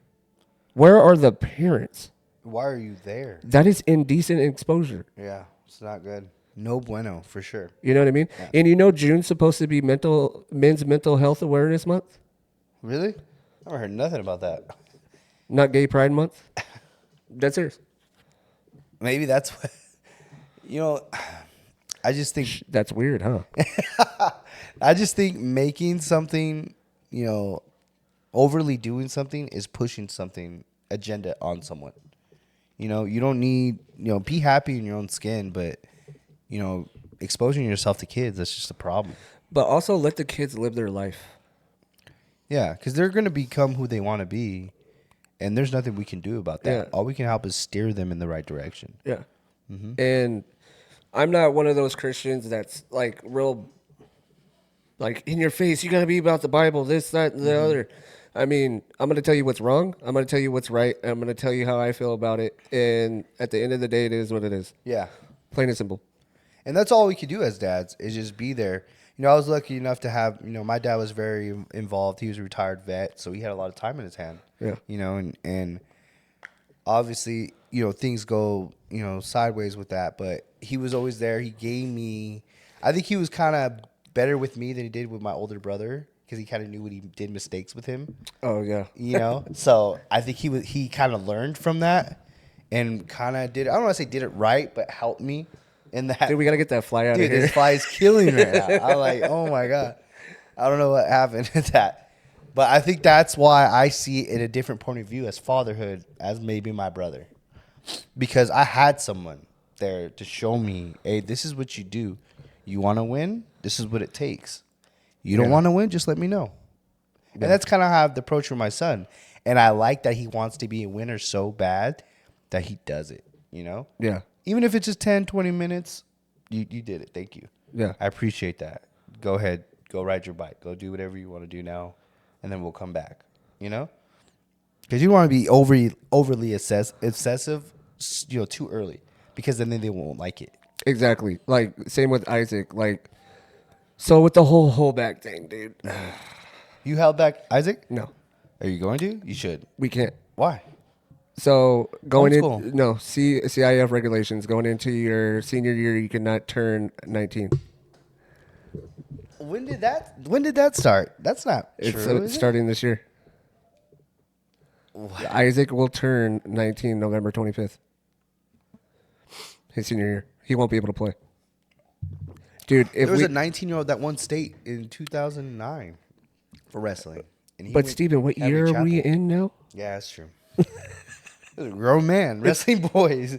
where are the parents? Why are you there? That is indecent exposure. Yeah, it's not good. No bueno, for sure. You know what I mean? Yeah. And you know June's supposed to be men's mental health awareness month, Really? I never heard nothing about that. not Gay Pride month. That's serious. Maybe that's what, you know, I just think That's weird, huh? I just think making something, you know, overly doing something is pushing something agenda on someone. You know, you don't need, you know, be happy in your own skin, but, you know, exposing yourself to kids, that's just a problem. But also let the kids live their life. Yeah, because they're going to become who they want to be, and there's nothing we can do about that. Yeah. All we can help is steer them in the right direction. Yeah. And I'm not one of those Christians that's like real, like in your face, you got to be about the Bible, this, that, and the other. I mean, I'm going to tell you what's wrong. I'm going to tell you what's right. I'm going to tell you how I feel about it. And at the end of the day, it is what it is. Yeah. Plain and simple. And that's all we could do as dads is just be there. You know, I was lucky enough to have, you know, my dad was very involved. He was a retired vet, so he had a lot of time in his hand. Yeah. You know, and obviously, you know, things go, you know, sideways with that, but he was always there. He gave me, I think he was kind of better with me than he did with my older brother because he kind of knew when he did mistakes with him. Oh, yeah. You know, so I think he kind of learned from that and kind of did, I don't want to say did it right, but helped me in that. Dude, we got to get that fly out Dude, of here. this fly is killing me right now. I'm like, oh my God. I don't know what happened to that. But I think that's why I see it in a different point of view as fatherhood as maybe my brother. Because I had someone there to show me, hey, this is what you do. You want to win? This is what it takes. You don't want to win? Just let me know. And that's kind of how I have the approach for my son. And I like that he wants to be a winner so bad that he does it, you know? Yeah. Even if it's just 10, 20 minutes, you did it. Thank you. Yeah. I appreciate that. Go ahead. Go ride your bike. Go do whatever you want to do now, and then we'll come back, you know? Because you don't want to be overly obsessive, you know, too early, because then they won't like it. Exactly. Like, same with Isaac. Like, so with the whole back thing, dude. You held back Isaac? No, Are you going to? You should. we can't. Why? So going Homeschool. in, no, CIF regulations, going into your senior year, you cannot turn 19. When did that start? That's not It's true. Is it? starting this year. Isaac will turn 19 November 25th. His senior year. He won't be able to play. Dude, if There was we, a 19-year-old that won state in 2009 for wrestling. And he but went Steven, what every year are we chapel. in now? Yeah, that's true. A grown man, wrestling boys.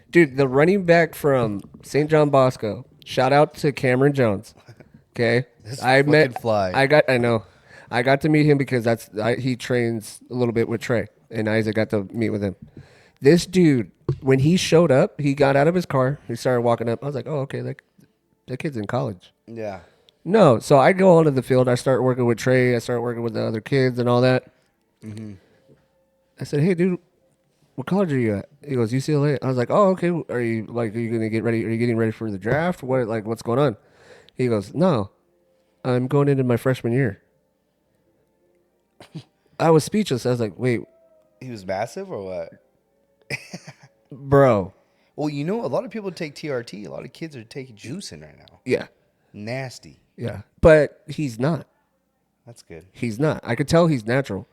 Dude, the running back from St. John Bosco. Shout out to Cameron Jones. Okay, fly. I know, I got to meet him because he trains a little bit with Trey, and Isaac got to meet with him. This dude, when he showed up, he got out of his car. He started walking up. I was like, oh, okay, that kid's in college. Yeah. No, so I go onto the field. I start working with Trey. I start working with the other kids and all that. Mm-hmm. I said, hey, dude, what college are you at? He goes, UCLA. I was like, oh, okay. Are you gonna get ready? Are you getting ready for the draft? What's going on? He goes, no, I'm going into my freshman year. I was speechless. I was like, wait, He was massive or what? bro. Well, you know, a lot of people take TRT. A lot of kids are taking juicing right now. Yeah, Nasty. yeah. But he's not. That's good. He's not. I could tell he's natural.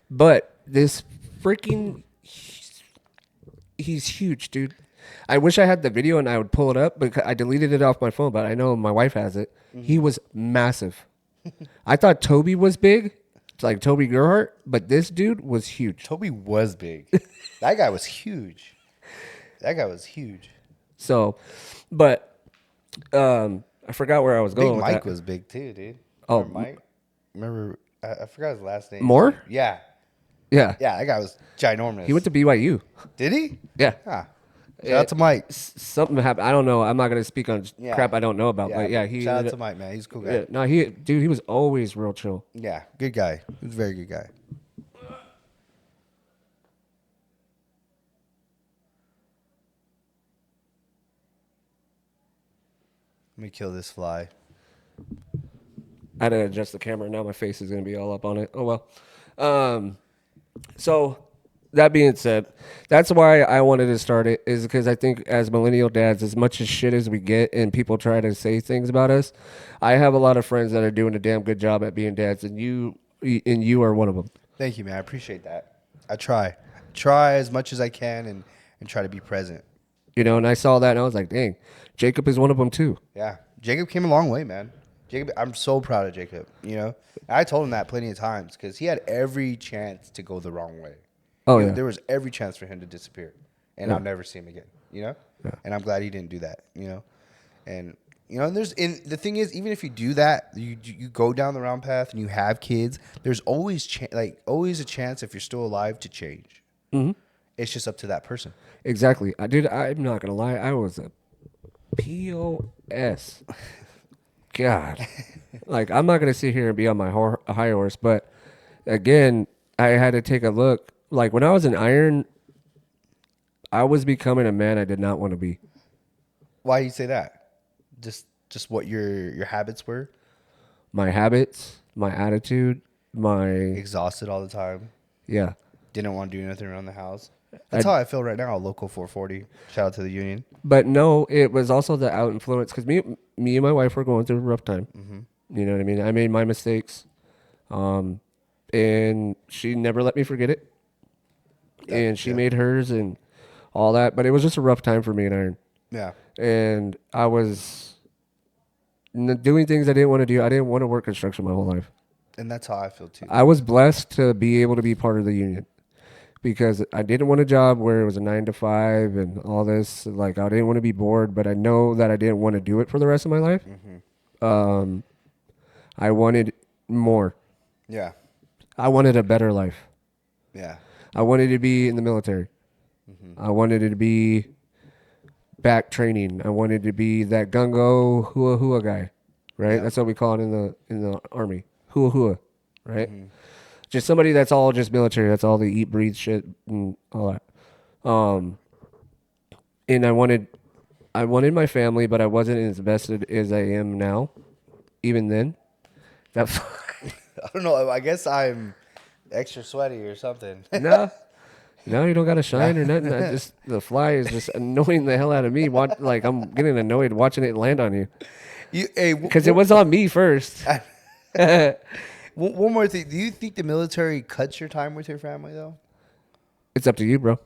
But this freaking, he's huge, dude. I wish I had the video and I would pull it up, because I deleted it off my phone, but I know my wife has it. He was massive. I thought Toby was big, like Toby Gerhardt, but this dude was huge. Toby was big. That guy was huge. That guy was huge. So, but I forgot where I was going Big with Mike that. was big too, dude. Oh, Remember Mike. Remember, I forgot his last name. Moore? Yeah. Yeah. Yeah, that guy was ginormous. He went to BYU. Did he? Yeah. Ah. Shout out to Mike. Something happened. I don't know. I'm not going to speak on crap I don't know about. But yeah, he shout out ended to up- Mike, man. He's a cool guy. Yeah, no, he was always real chill. Yeah, good guy. He was a very good guy. Let me kill this fly. I had to adjust the camera. Now my face is going to be all up on it. Oh, well. So that being said, that's why I wanted to start it, is because I think as millennial dads, as much as shit as we get and people try to say things about us, I have a lot of friends that are doing a damn good job at being dads, and you are one of them. Thank you, man. I appreciate that. I try as much as I can and try to be present. You know, and I saw that and I was like, dang, Jacob is one of them too. Yeah, Jacob came a long way, man. Jacob, I'm so proud of Jacob. You know, I told him that plenty of times because he had every chance to go the wrong way. Oh, You know, yeah. there was every chance for him to disappear, and I'll never see him again. You know, and I'm glad he didn't do that. You know, and you know, and the thing is, even if you do that, you go down the wrong path and you have kids, there's always always a chance if you're still alive to change. Mm-hmm. It's just up to that person. Exactly. I'm not going to lie. I was a POS. God. Like, I'm not going to sit here and be on my high horse, but again, I had to take a look. Like, when I was in Iron, I was becoming a man I did not want to be. Why do you say that? Just what your habits were? My habits, my attitude, my... Exhausted all the time. Yeah. Didn't want to do nothing around the house. That's how I feel right now. Local 440. Shout out to the union. But no, it was also the out influence, because me and my wife were going through a rough time. Mm-hmm. You know what I mean? I made my mistakes, and she never let me forget it. And she made hers and all that. But it was just a rough time for me and Iron. Yeah. And I was doing things I didn't want to do. I didn't want to work construction my whole life. And that's how I feel too. I was blessed to be able to be part of the union, because I didn't want a job where it was a 9 to 5 and all this. Like, I didn't want to be bored, but I know that I didn't want to do it for the rest of my life. Mm-hmm. I wanted more. Yeah. I wanted a better life. Yeah. I wanted to be in the military. Mm-hmm. I wanted to be back training. I wanted to be that gungo hua hua guy, right? Yeah. That's what we call it in the army, hua hua, right? Mm-hmm. Just somebody that's all just military. That's all they eat, breathe, shit, and all that. And I wanted my family, but I wasn't as invested as I am now. Even then, that I don't know. I guess I'm extra sweaty or something. no, you don't got to shine or nothing. The fly is just annoying the hell out of me. Like, I'm getting annoyed watching it land on you. Because it was on me first. One more thing. Do you think the military cuts your time with your family though? It's up to you, bro.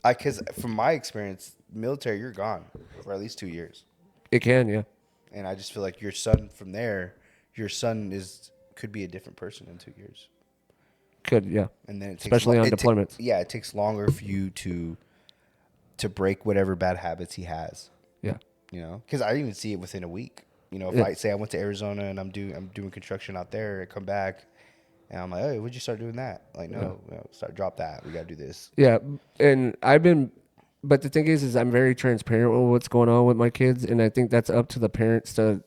Because from my experience, military, you're gone for at least 2 years. It can, yeah. And I just feel like your son from there, could be a different person in 2 years. Could, yeah. And then it takes especially on deployments. Yeah, it takes longer for you to to break whatever bad habits he has. Yeah. You know, because I even see it within a week. You know, if Yeah. I say I went to Arizona and I'm doing construction out there, I come back and I'm like, hey, when'd you start doing that? Like, no, drop that. We got to do this. Yeah, and but the thing is I'm very transparent with what's going on with my kids, and I think that's up to the parents to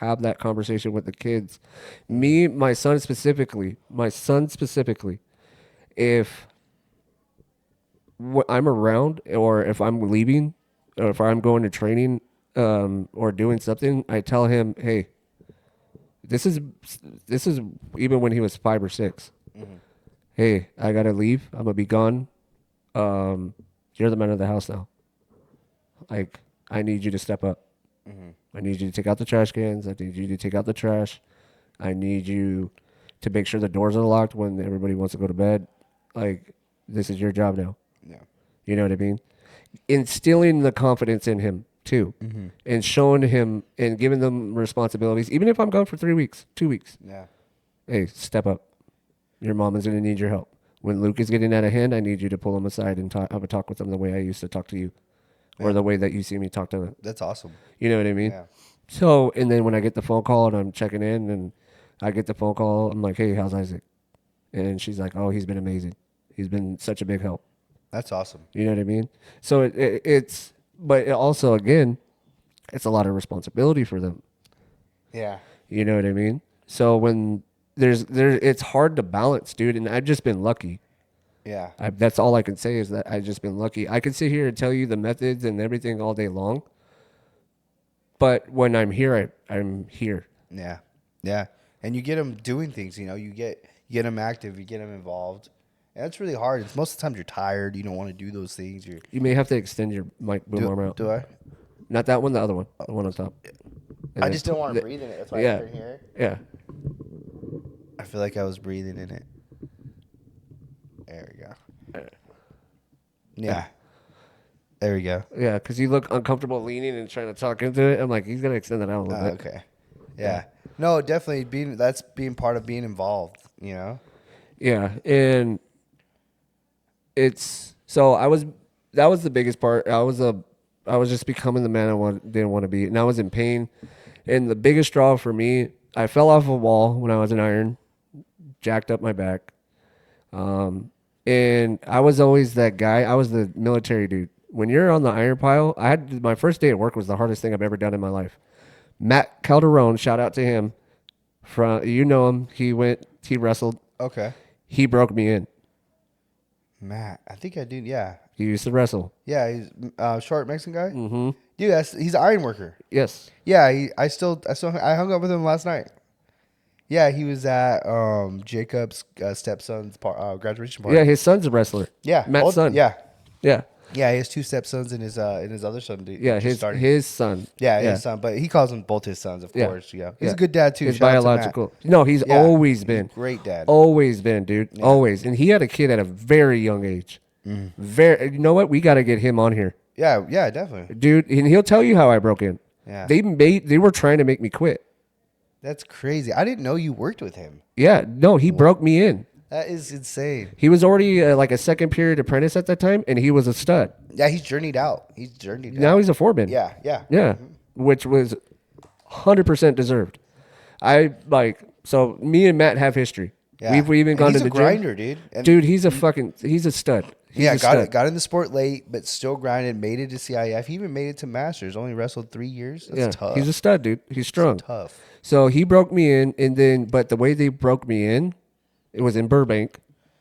have that conversation with the kids. My son specifically, if I'm around or if I'm leaving or if I'm going to training or doing something, I tell him, hey, this is even when he was 5 or 6. Hey, I gotta leave. I'm gonna be gone. You're the man of the house now. Like, I need you to step up. I need you to take out the trash cans. I need you to take out the trash. I need you to make sure the doors are locked when everybody wants to go to bed. Like, this is your job now. Yeah. You know what I mean? Instilling the confidence in him too, and showing him and giving them responsibilities. Even if I'm gone for 3 weeks, 2 weeks. Yeah. Hey, step up. Your mom is going to need your help. When Luke is getting out of hand, I need you to pull him aside and have a talk with him the way I used to talk to you, or the way that you see me talk to him. That's awesome. You know what I mean? Yeah. So, and then when I get the phone call and I'm checking in and I get the phone call, I'm like, hey, how's Isaac? And she's like, oh, he's been amazing. He's been such a big help. That's awesome. You know what I mean? So but it also, again, it's a lot of responsibility for them. Yeah. You know what I mean? So when it's hard to balance, dude. And I've just been lucky. Yeah. That's all I can say is that I've just been lucky. I can sit here and tell you the methods and everything all day long. But when I'm here, I'm here. Yeah. Yeah. And you get them doing things, you know, you get them active, you get them involved. And that's really hard. It's most of the time you're tired. You don't want to do those things. You may have to extend your mic boom arm out. Do I? Not that one, the other one. The one on top. And I just don't want to breathe in it. That's why I turn here. Yeah. I feel like I was breathing in it. There we go. Yeah. There we go. Yeah, because you look uncomfortable leaning and trying to talk into it. I'm like, he's going to extend that out a little bit. Okay. Yeah. No, definitely that's being part of being involved, you know? Yeah. And that was the biggest part. I was just becoming the man I didn't want to be. And I was in pain. And the biggest straw for me, I fell off a wall when I was in iron, jacked up my back. And I was always that guy. I was the military dude. When you're on the iron pile, my first day at work was the hardest thing I've ever done in my life. Matt Calderon, shout out to him. You know him. He wrestled. Okay. He broke me in. Matt, I think I do. Yeah. He used to wrestle. Yeah, he's short Mexican guy. Mm-hmm. Dude, he's an iron worker. Yes. Yeah, I hung up with him last night. Yeah, he was at Jacob's stepson's graduation party. Yeah, his son's a wrestler. Yeah, Matt's son. Yeah, Yeah. yeah. He has 2 stepsons and his other son. Yeah, his son. Yeah, his son, but he calls them both his sons, of Yeah. course. Yeah, he's a good dad too. His Shout out to Matt. biological. No, he's Yeah. always been Great dad. Always been, dude. Yeah. Always. And he had a kid at a very young age. Very. You know what? We got to get him on here, Yeah, yeah, definitely. dude. And he'll tell you how I broke in. Yeah. They were trying to make me quit. That's crazy. I didn't know you worked with him. Yeah. No, he broke me in. That is insane. He was already like a second period apprentice at that time, and he was a stud. Yeah, he's journeyed out. Now he's a foreman. Yeah, yeah. Yeah, which was 100% deserved. So me and Matt have history. Yeah. We've even gone he's to the a grinder, gym. dude. And Dude, he's a stud. He's a stud. got in the sport late, but still grinded. Made it to CIF. He even made it to Masters. Only wrestled 3 years. That's tough. He's a stud, dude. He's strong. That's tough. So he broke me in, but the way they broke me in, it was in Burbank.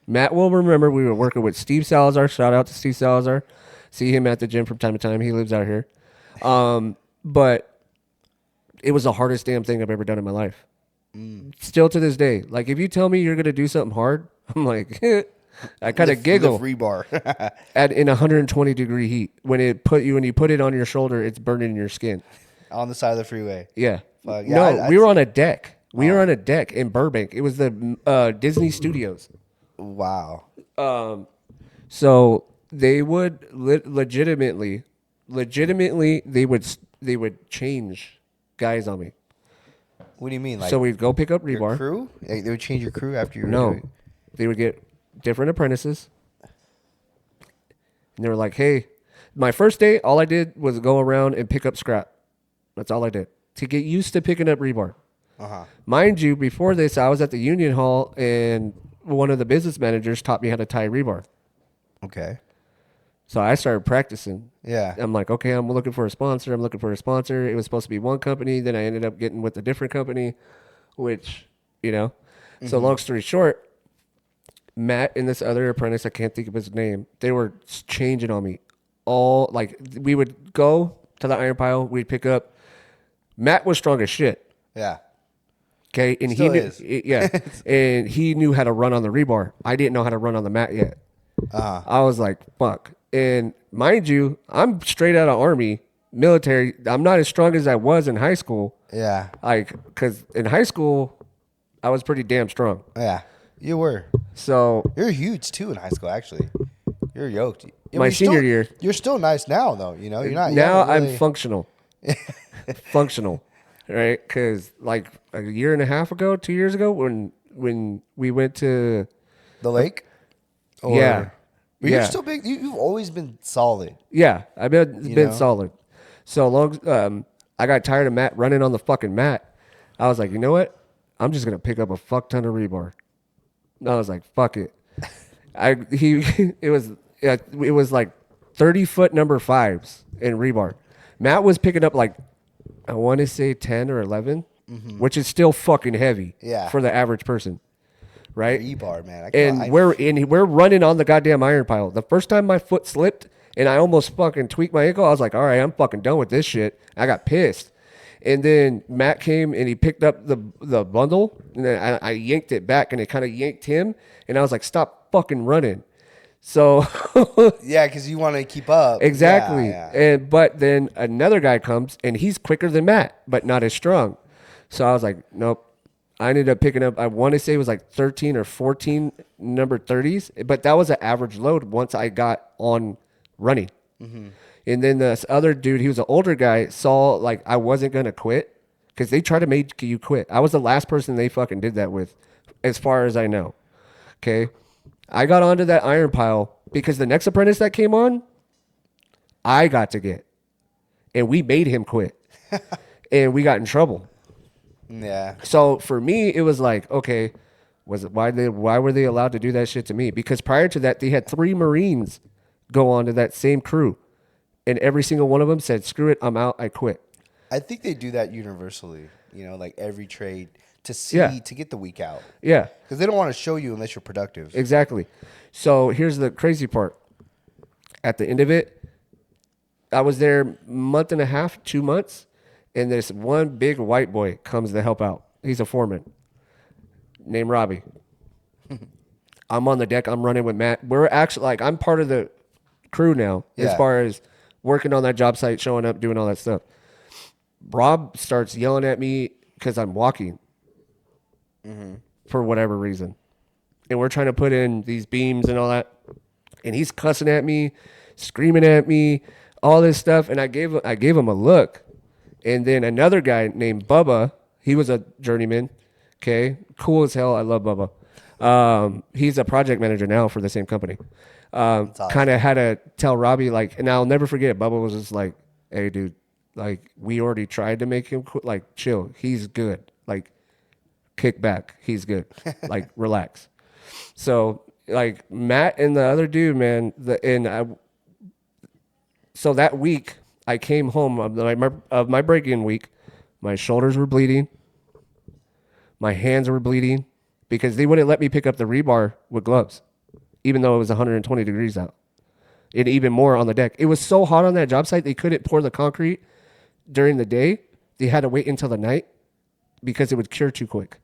Matt will remember we were working with Steve Salazar. Shout out to Steve Salazar. See him at the gym from time to time. He lives out here. But it was the hardest damn thing I've ever done in my life. Still to this day. Like, if you tell me you're going to do something hard, I'm like, I kind of giggle. The rebar. In 120 degree heat. When you put it on your shoulder, it's burning your skin. On the side of the freeway. Yeah. Fuck, We were on a deck. We were on a deck in Burbank. It was the Disney Studios. Wow. So they would legitimately, they would change guys on me. What do you mean? Like, So we'd go pick up your rebar. crew? They would change your crew after you were No, doing they would get different apprentices. And they were like, hey, my first day, all I did was go around and pick up scrap. That's all I did to get used to picking up rebar. Mind you, before this, I was at the union hall and one of the business managers taught me how to tie rebar. Okay. So I started practicing. Yeah. I'm like, okay, I'm looking for a sponsor. It was supposed to be one company. Then I ended up getting with a different company, which, So long story short, Matt and this other apprentice, I can't think of his name, they were changing on me. We would go to the iron pile. We'd pick up. Matt was strong as shit. Yeah. Okay. And Still he is. knew, yeah. And he knew how to run on the rebar. I didn't know how to run on the mat yet. I was like, fuck. And mind you, I'm straight out of Army, military. I'm not as strong as I was in high school. Yeah. Because in high school, I was pretty damn strong. Yeah. You were. So You're huge too in high school, actually. You're yoked. My senior year. You're still nice now, though. You're not. Now really... I'm functional. Functional. Right? Because like a year and a half ago, 2 years ago, when we went to the lake. Yeah. But you're still big. You've always been solid. Yeah, I've been solid. So long. I got tired of Matt running on the fucking mat. I was like, you know what? I'm just gonna pick up a fuck ton of rebar. And I was like, fuck it. It was like 30-foot number 5s in rebar. Matt was picking up like, I want to say 10 or 11, which is still fucking heavy. For the average person. Right? Rebar, man. We're running on the goddamn iron pile. The first time my foot slipped and I almost fucking tweaked my ankle, I was like, all right, I'm fucking done with this shit. I got pissed. And then Matt came and he picked up the bundle and then I yanked it back and it kind of yanked him. And I was like, stop fucking running. So yeah, because you want to keep up. Exactly. Yeah. But then another guy comes and he's quicker than Matt, but not as strong. So I was like, nope. I ended up picking up, I want to say it was like 13 or 14 number 30s, but that was an average load once I got on running. And then this other dude, he was an older guy, saw like I wasn't going to quit because they try to make you quit. I was the last person they fucking did that with, as far as I know. Okay. I got onto that iron pile because the next apprentice that came on, I got to get. And we made him quit. And we got in trouble. Yeah. So for me, it was like, okay, why were they allowed to do that shit to me? Because prior to that, they had 3 Marines go on to that same crew. And every single one of them said, screw it, I'm out, I quit. I think they do that universally, like every trade to get the week out. Yeah. Because they don't want to show you unless you're productive. Exactly. So here's the crazy part. At the end of it, I was there a month and a half, 2 months, and this one big white boy comes to help out. He's a foreman named Robbie. I'm on the deck. I'm running with Matt. We're actually I'm part of the crew now as far as working on that job site, showing up, doing all that stuff. Rob starts yelling at me because I'm walking for whatever reason. And we're trying to put in these beams and all that. And he's cussing at me, screaming at me, all this stuff. And I gave him a look. And then another guy named Bubba, he was a journeyman. Okay. Cool as hell. I love Bubba. He's a project manager now for the same company. Kind of had to tell Robbie, and I'll never forget, Bubba was just like, hey, dude, we already tried to make him quit. Chill. He's good. Kick back. He's good. Relax. So, Matt and the other dude, man, so that week, I came home of my break-in week. My shoulders were bleeding. My hands were bleeding because they wouldn't let me pick up the rebar with gloves, even though it was 120 degrees out. And even more on the deck. It was so hot on that job site, they couldn't pour the concrete during the day. They had to wait until the night because it would cure too quick.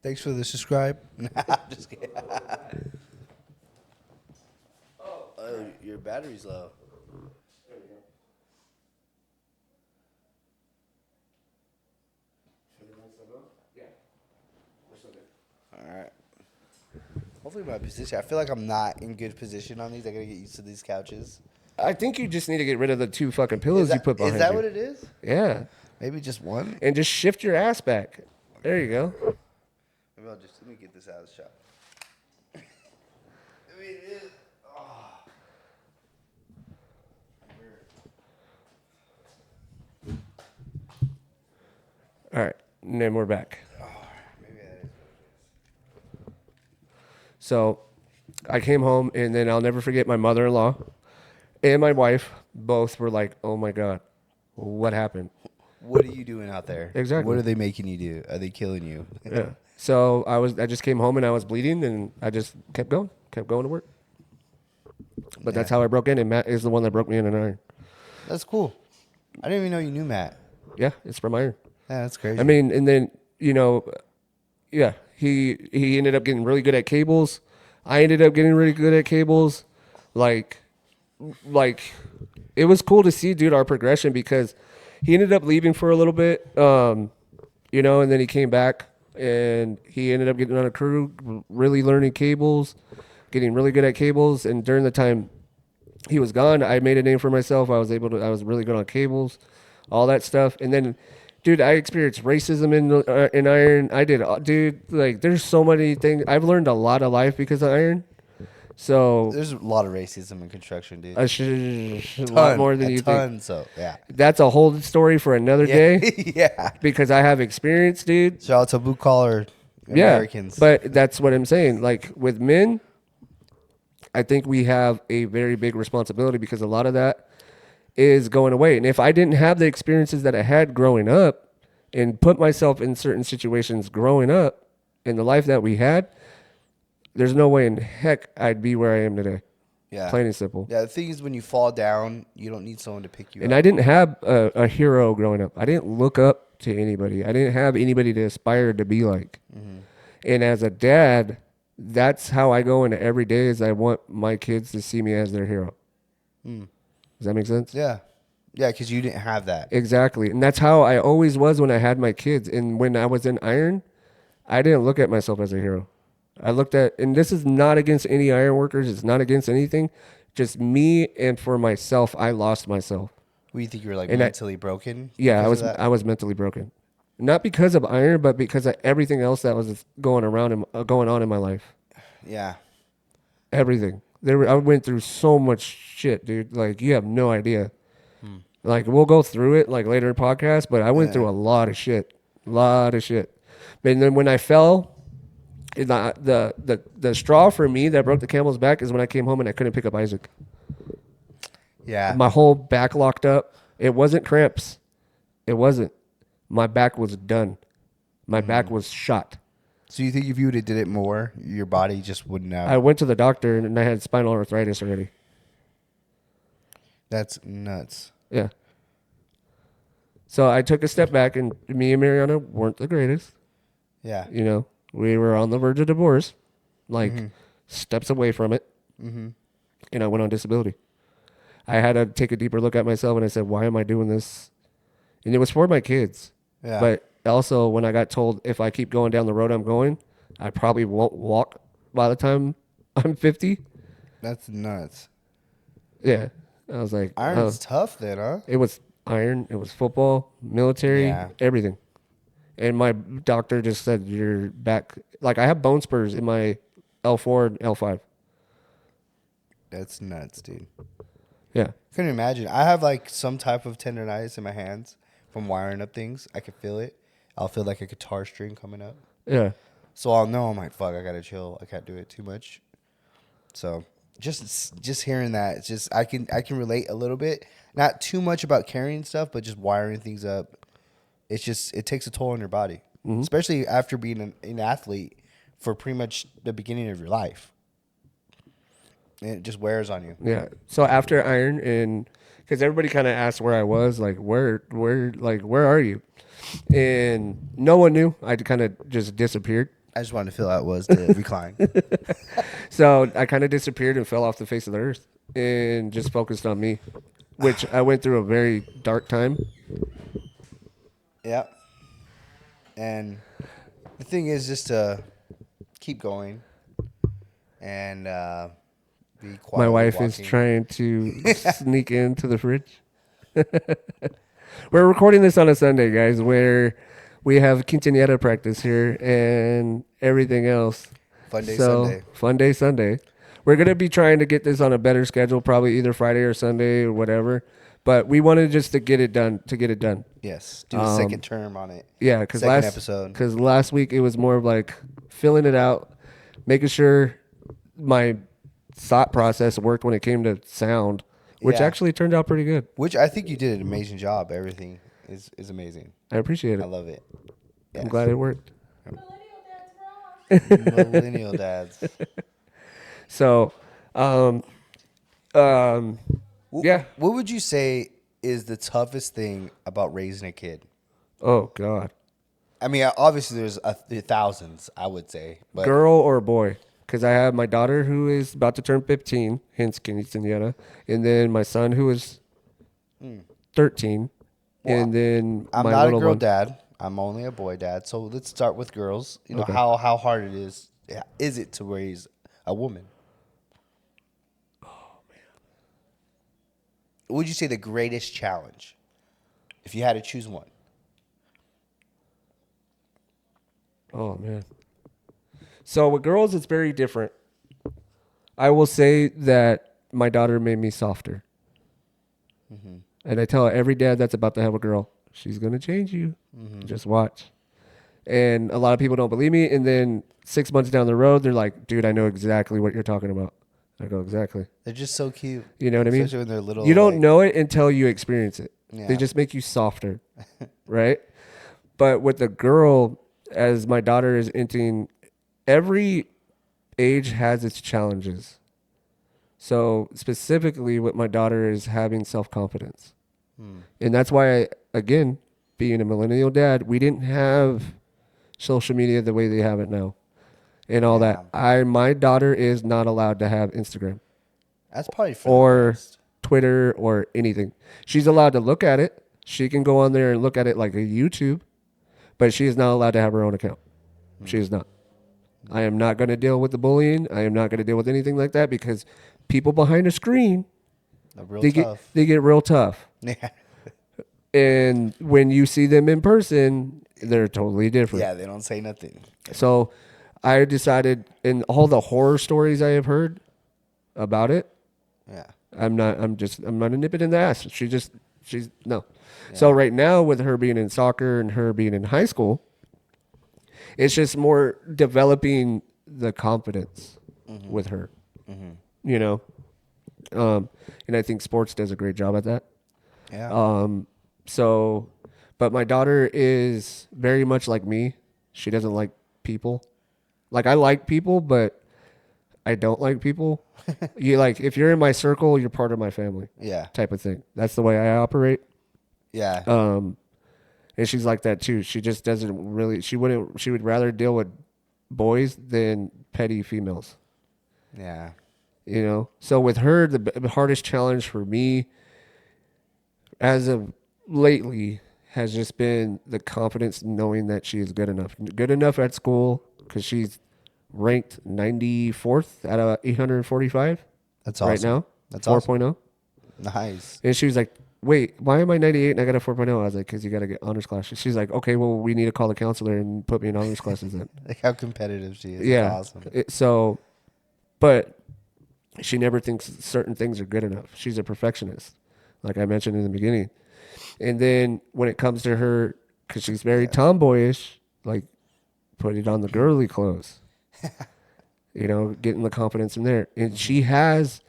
Thanks for the subscribe. I'm just kidding. Oh, your battery's low. All right. Hopefully my position. I feel like I'm not in good position on these. I gotta get used to these couches. I think you just need to get rid of the 2 fucking pillows you put behind you. Is that what it is? Yeah. Maybe just one? And just shift your ass back. There you go. Maybe let me get this out of the shop. mean, it is. All right, and then we're back. So I came home, and then I'll never forget my mother-in-law and my wife both were like, "Oh my God, what happened?" What are you doing out there? Exactly. What are they making you do? Are they killing you? Yeah. So I just came home and I was bleeding, and I just kept going to work. But that's how I broke in, and Matt is the one that broke me in an iron. That's cool. I didn't even know you knew Matt. Yeah, it's from iron. Yeah, that's crazy. I mean, and then yeah, he ended up getting really good at cables. I ended up getting really good at cables. Like it was cool to see, dude, our progression, because he ended up leaving for a little bit, and then he came back and he ended up getting on a crew, really learning cables, getting really good at cables. And during the time he was gone, I made a name for myself. I was really good on cables, all that stuff. And then, dude, I experienced racism in iron. I did, dude. Like, there's so many things. I've learned a lot of life because of iron. So there's a lot of racism in construction, dude. A lot more than you think. So yeah, that's a whole story for another day. Yeah, because I have experience, dude. Shout out to blue collar Americans. But that's what I'm saying. Like with men, I think we have a very big responsibility, because a lot of that is going away. And if I didn't have the experiences that I had growing up and put myself in certain situations growing up in the life that we had, there's no way in heck I'd be where I am today. Yeah. Plain and simple. Yeah, the thing is, when you fall down, you don't need someone to pick you up. And I didn't have a hero growing up. I didn't look up to anybody. I didn't have anybody to aspire to be like. Mm-hmm. And as a dad, that's how I go into every day, is I want my kids to see me as their hero. Does that make sense? Yeah. Yeah, because you didn't have that. Exactly. And that's how I always was when I had my kids. And when I was in iron, I didn't look at myself as a hero. I looked at, and this is not against any iron workers. It's not against anything. Just me, and for myself, I lost myself. What, you think you were like mentally broken? Yeah, I was mentally broken. Not because of iron, but because of everything else that was going on in my life. Yeah. Everything. I went through so much shit, dude. Like, you have no idea. Like, we'll go through it like later in podcast, but I went through a lot of shit. But then when I fell, the straw for me that broke the camel's back is when I came home and I couldn't pick up Isaac. Yeah. My whole back locked up. It wasn't cramps. It wasn't. My back was done. My back was shot. So you think if you would have did it more, your body just wouldn't have? I went to the doctor and I had spinal arthritis already. That's nuts. Yeah. So I took a step back, and me and Mariana weren't the greatest. Yeah. We were on the verge of divorce, like steps away from it. Mm-hmm. And I went on disability. I had to take a deeper look at myself, and I said, why am I doing this? And it was for my kids. Yeah. But also, when I got told if I keep going down the road I'm going, I probably won't walk by the time I'm 50. That's nuts. Yeah. I was like, Iron's tough then, huh? It was iron. It was football, military, everything. And my doctor just said, you're back. Like, I have bone spurs in my L4 and L5. That's nuts, dude. Yeah. Couldn't imagine. I have like some type of tendonitis in my hands from wiring up things. I can feel it. I'll feel like a guitar string coming up. Yeah. So I'll know, I'm like, fuck, I gotta chill. I can't do it too much. So just hearing that, it's just I can relate a little bit. Not too much about carrying stuff, but just wiring things up. It's just, it takes a toll on your body, especially after being an athlete for pretty much the beginning of your life. And it just wears on you. Yeah. So after iron, and because everybody kind of asked where I was, like, where are you? And no one knew. I kind of just disappeared. I just wanted to feel how it was to recline. So I kind of disappeared and fell off the face of the earth and just focused on me, which I went through a very dark time. Yep. And the thing is just to keep going and be quiet. My wife is trying to sneak into the fridge. We're recording this on a Sunday, guys, where we have quinceañera practice here and everything else. Fun day Sunday. Fun day Sunday. we're gonna be trying to get this on a better schedule, probably either Friday or Sunday or whatever. But we wanted just to get it done. Yes. Do a second term on it. Yeah, because Second episode. last week it was more of like filling it out, making sure my thought process worked when it came to sound, which Yeah. actually turned out pretty good. Which I think you did an amazing job. Everything is amazing. I appreciate I it. love it. I'm glad it worked. Millennial Dads rock. Millennial dads. So, yeah. What would you say is the toughest thing about raising a kid? Oh God, I mean, obviously there's thousands, I would say. But girl or boy? Because I have my daughter who is about to turn 15, hence quinceañera, and then my son who is 13, and then I'm my not a little girl one. dad. I'm only a boy dad. So let's start with girls. You know, Okay. how hard it is it to raise a woman? What would you say the greatest challenge, if you had to choose one? Oh man. So with girls, it's very different. I will say that my daughter made me softer. And I tell every dad that's about to have a girl, she's going to change you. Just watch. And a lot of people don't believe me. And then 6 months down the road, they're like, dude, I know exactly what you're talking about. I go, exactly. They're just so cute. You know what I mean? Especially when they're little. You don't like- know it until you experience it. Yeah. They just make you softer, right? But with the girl, as my daughter is entering, every age has its challenges. So specifically with my daughter is having self-confidence. And that's why, again, being a millennial dad, we didn't have social media the way they have it now and all that. My daughter is not allowed to have Instagram That's probably for the or best. Twitter or anything. She's allowed to look at it. She can go on there and look at it like a YouTube, but she is not allowed to have her own account. She is not. I am not going to deal with the bullying. I am not going to deal with anything like that because people behind a screen, Real they tough. get real tough. Yeah. And when you see them in person, they're totally different. Yeah, they don't say nothing. So I decided, in all the horror stories I have heard about it, Yeah. I'm not a nip it in the ass. She's no. So right now with her being in soccer and her being in high school, it's just more developing the confidence with her, you know? And I think sports does a great job at that. Yeah. So, but my daughter is very much like me. She doesn't like people. Like I like people, but I don't like people. If you're in my circle, you're part of my family. Yeah. Type of thing. That's the way I operate. Yeah. And she's like that too. She just doesn't really. She would rather deal with boys than petty females. Yeah. You know. So with her, the hardest challenge for me, as of lately, has just been the confidence knowing that she is good enough. Good enough at school because she's ranked 94th out of 845. That's awesome. Right now. That's 4.0. Nice. And she was like, wait, why am I 98 and I got a 4.0? I was like, because you got to get honors classes. She's like, okay, well, we need to call the counselor and put me in honors classes then. Like how competitive she is. Yeah. That's awesome. So, but she never thinks certain things are good enough. She's a perfectionist, like I mentioned in the beginning. And then when it comes to her, because she's very tomboyish, like put it on the girly clothes, you know, getting the confidence in there. And she's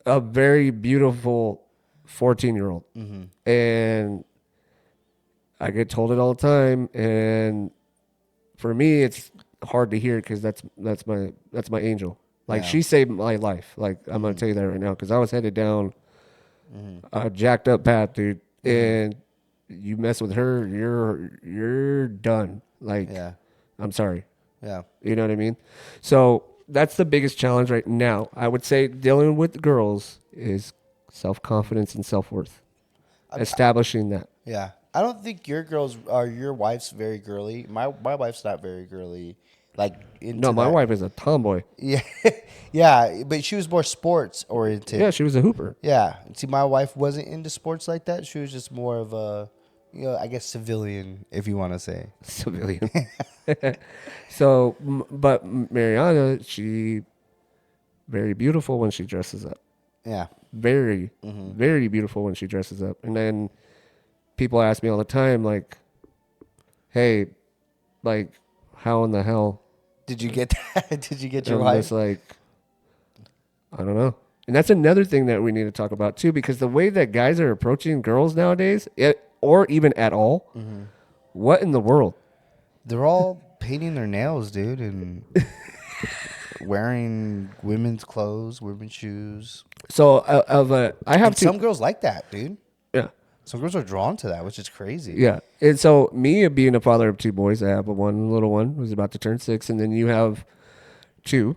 a very beautiful 14-year-old. And I get told it all the time. And for me, it's hard to hear because that's my angel. Like she saved my life. Like I'm gonna tell you that right now because I was headed down a jacked up path, dude. And you mess with her, you're done. Like I'm sorry. Yeah. You know what I mean? So that's the biggest challenge right now. I would say dealing with girls is self-confidence and self-worth. Establishing that. Yeah. I don't think your wife's very girly. My wife's not very girly. Like No, my wife is a tomboy. Yeah. Yeah, but she was more sports oriented. Yeah, she was a hooper. Yeah. See, my wife wasn't into sports like that. She was just more of a, I guess civilian, if you want to say. Civilian. So, but Mariana, she very beautiful when she dresses up. Yeah. Very, very beautiful when she dresses up. And then people ask me all the time, like, hey, like, how in the hell? Did you get that? Did you get your I'm wife? just like, I don't know. And that's another thing that we need to talk about too, because the way that guys are approaching girls nowadays, or even at all, what in the world? They're all painting their nails, dude, and wearing women's clothes, women's shoes. So I have And some girls like that, dude. yeah. Some girls are drawn to that, which is crazy. Yeah. And so me being a father of two boys, I have one little one who's about to turn 6, and then you have 2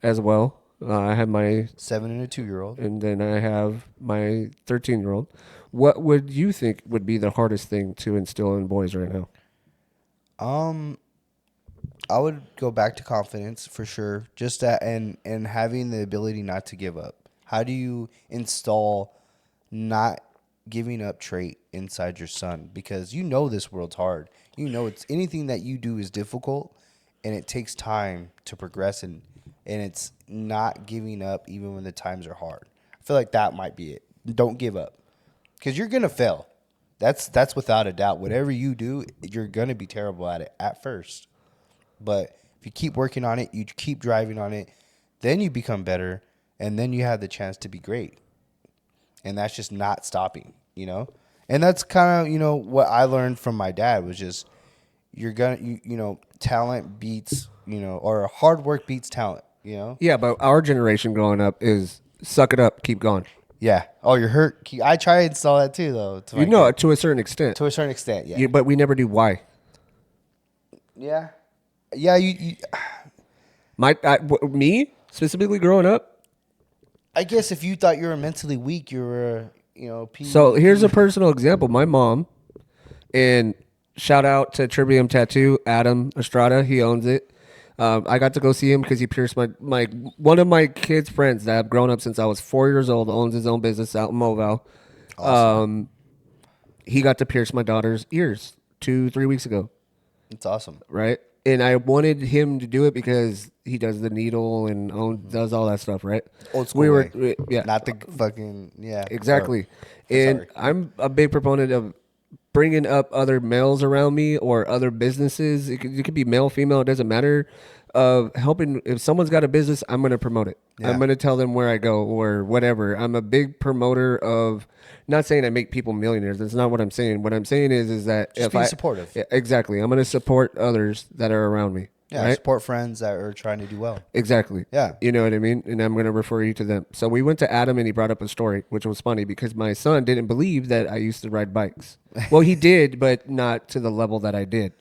as well. I have my 7 and a 2-year-old. and then I have my 13-year-old. What would you think would be the hardest thing to instill in boys right now? I would go back to confidence for sure. Just that, and having the ability not to give up. How do you install not giving up trait inside your son? Because you know this world's hard. You know it's anything that you do is difficult, and it takes time to progress, and it's not giving up even when the times are hard. I feel like that might be it. Don't give up, because you're gonna fail. That's without a doubt. Whatever you do, you're gonna be terrible at it at first. But if you keep working on it, you keep driving on it, then you become better, and then you have the chance to be great. And that's just not stopping, you know? And that's kind of, you know, what I learned from my dad was just you're going to, you know, talent beats, you know, or hard work beats talent, you know? Yeah, but our generation growing up is suck it up, keep going. Yeah. Oh, you're hurt. I try to install that too, though. To You know, to a certain extent. to a certain extent, yeah. But we never do why. Yeah. Yeah, you Me specifically growing up. I guess if you thought you were mentally weak, you were, you know, So here's a personal example. My mom, and shout out to Trivium Tattoo, Adam Estrada. He owns it. I got to go see him because he pierced my one of my kids' friends that have grown up since I was 4 years old, owns his own business out in Moville. Awesome. He got to pierce my daughter's ears 2-3 weeks ago. It's awesome. Right? And I wanted him to do it because he does the needle and does all that stuff, right? Old school way. Yeah. Not the fucking, yeah. Exactly. And I'm a big proponent of bringing up other males around me or other businesses. It could be male, female, it doesn't matter. Of helping, if someone's got a business, I'm going to promote it. Yeah. I'm going to tell them where I go or whatever. I'm a big promoter of, not saying I make people millionaires. That's not what I'm saying. What I'm saying is that Just if being supportive. Yeah, exactly. I'm going to support others that are around me. Yeah, right? support friends that are trying to do well. Exactly. Yeah. You know what I mean? And I'm going to refer you to them. So we went to Adam and he brought up a story, which was funny because my son didn't believe that I used to ride bikes. Well, he did, but not to the level that I did.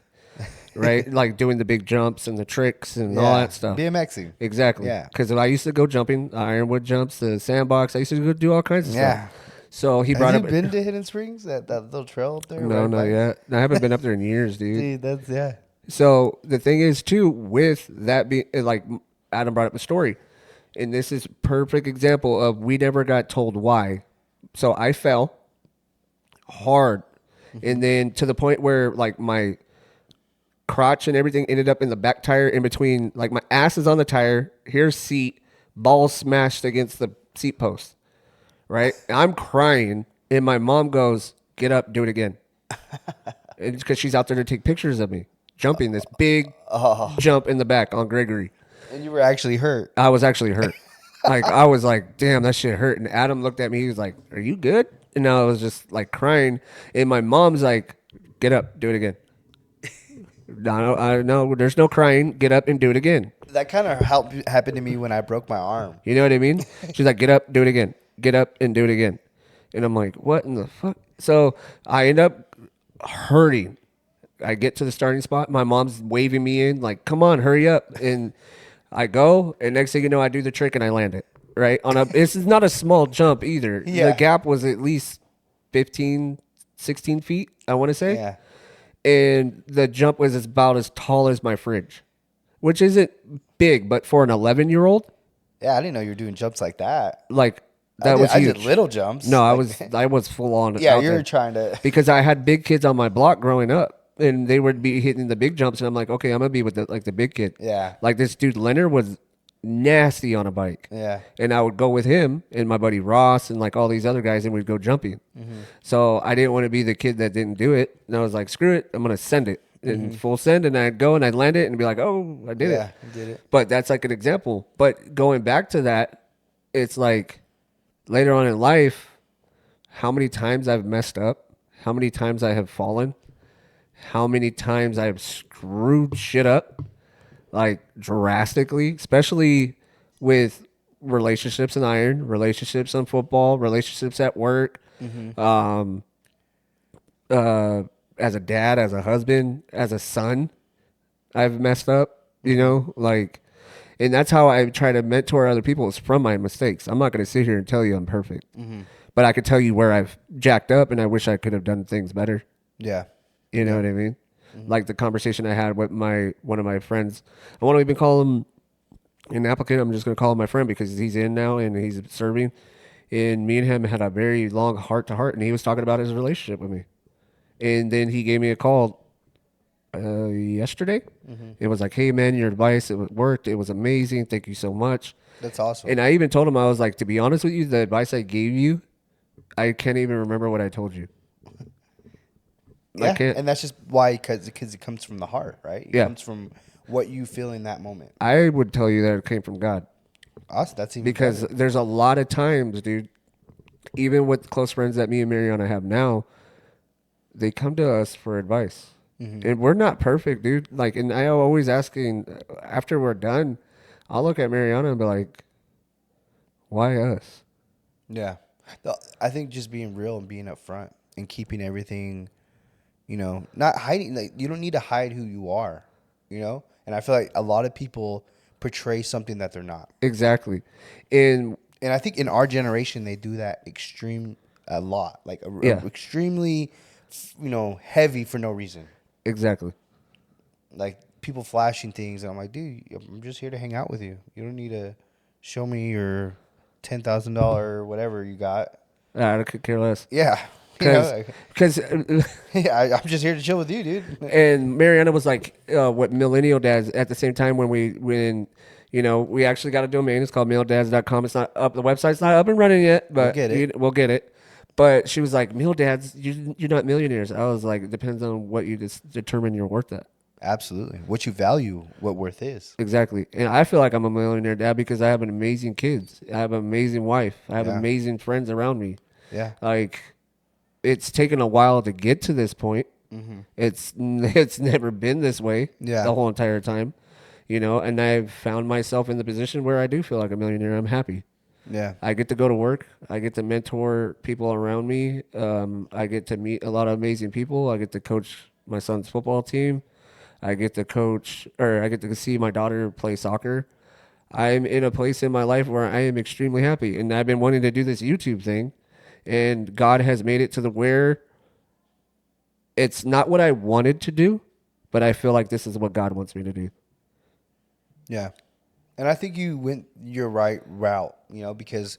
Right? Like doing the big jumps and the tricks and all that stuff. BMXing. Exactly. Yeah. Because I used to go jumping, ironwood jumps, the sandbox. I used to go do all kinds of Yeah. stuff. So he brought Have up. you been to Hidden Springs? That little trail up there? No, riding not bikes? yet. I haven't been up there in years, dude. Dude, that's, yeah. So the thing is, too, with that being like Adam brought up a story, and this is perfect example of we never got told why. So I fell hard, and then to the point where like my crotch and everything ended up in the back tire, in between, like my ass is on the tire. Here's seat, balls smashed against the seat post. Right, I'm crying, and my mom goes, "Get up, do it again." It's because she's out there to take pictures of me jumping this big jump in the back on Gregory. And you were actually hurt. I was actually hurt. Like I was like, damn, that shit hurt. And Adam looked at me. He was like, "Are you good?" And I was just like crying. And my mom's like, "Get up, do it again." No, there's no crying. Get up and do it again. That kind of happened to me when I broke my arm. You know what I mean? She's like, "Get up, do it again. Get up and do it again." And I'm like, "What in the fuck?" So I end up hurting. I get to the starting spot. My mom's waving me in, like, "Come on, hurry up." And I go, and next thing you know, I do the trick and I land it. Right? This is not a small jump either. Yeah. The gap was at least 15, 16 feet, I want to say. Yeah. And the jump was about as tall as my fridge, which isn't big, but for an 11-year-old, Yeah, I didn't know you were doing jumps like that. like that was I huge. did little jumps. No, Like- I was full on. Yeah, out you were there. trying to. Because I had big kids on my block growing up, and they would be hitting the big jumps, and I'm like, okay, I'm gonna be with the big kid. Yeah. Like this dude Leonard was nasty on a bike. Yeah. And I would go with him and my buddy Ross and like all these other guys, and we'd go jumping. So I didn't want to be the kid that didn't do it. And I was like, screw it, I'm gonna send it in full send. And I'd go and I'd land it and be like, oh, I did Yeah, it. you did it. But that's like an example. But going back to that, it's like later on in life, how many times I've messed up, how many times I have fallen, how many times I've screwed shit up, like drastically, especially with relationships in iron, relationships on football, relationships at work, as a dad, as a husband, as a son, I've messed up, you know, like, and that's how I try to mentor other people is from my mistakes. I'm not going to sit here and tell you I'm perfect, but I could tell you where I've jacked up and I wish I could have done things better. Yeah. You know what I mean? Like the conversation I had with one of my friends. I won't even call him an applicant. I'm just going to call him my friend because he's in now and he's serving. And me and him had a very long heart to heart, and he was talking about his relationship with me. And then he gave me a call yesterday. It was like, hey, man, your advice, it worked. It was amazing. Thank you so much. That's awesome. And I even told him, I was like, to be honest with you, the advice I gave you, I can't even remember what I told you. Yeah, and that's just why, because it comes from the heart, right? It comes from what you feel in that moment. I would tell you that it came from God. Us, that's even Because better. there's a lot of times, dude, even with close friends that me and Mariana have now, they come to us for advice. And we're not perfect, dude. Like, and I always asking, after we're done, I'll look at Mariana and be like, why us? Yeah. I think just being real and being upfront and keeping everything, you know, not hiding. Like, you don't need to hide who you are, you know? And I feel like a lot of people portray something that they're not. Exactly. And I think in our generation, they do that a lot. Like, extremely, you know, heavy for no reason. exactly. Like, people flashing things. And I'm like, dude, I'm just here to hang out with you. You don't need to show me your $10,000 whatever you got. I could care less. Yeah. Because Yeah, I'm just here to chill with you, dude. and Mariana was like, what Millennial Dads at the same time when you know, we actually got a domain. It's called millennialdads.com. It's not up. The website's not up and running yet, but we'll get it. But she was like, Meal Dads, you're not millionaires. I was like, it depends on what you determine your worth at. Absolutely. What you value, what worth is. Exactly. And I feel like I'm a millionaire dad because I have an amazing kids. I have an amazing wife. I have amazing friends around me. Yeah. Like, it's taken a while to get to this point. It's never been this way the whole entire time, you know, and I've found myself in the position where I do feel like a millionaire. I'm happy. Yeah. I get to go to work. I get to mentor people around me. I get to meet a lot of amazing people. I get to coach my son's football team. I get to see my daughter play soccer. I'm in a place in my life where I am extremely happy. And I've been wanting to do this YouTube thing. And God has made it to the where it's not what I wanted to do, but I feel like this is what God wants me to do. Yeah. And I think you went your right route, you know, because,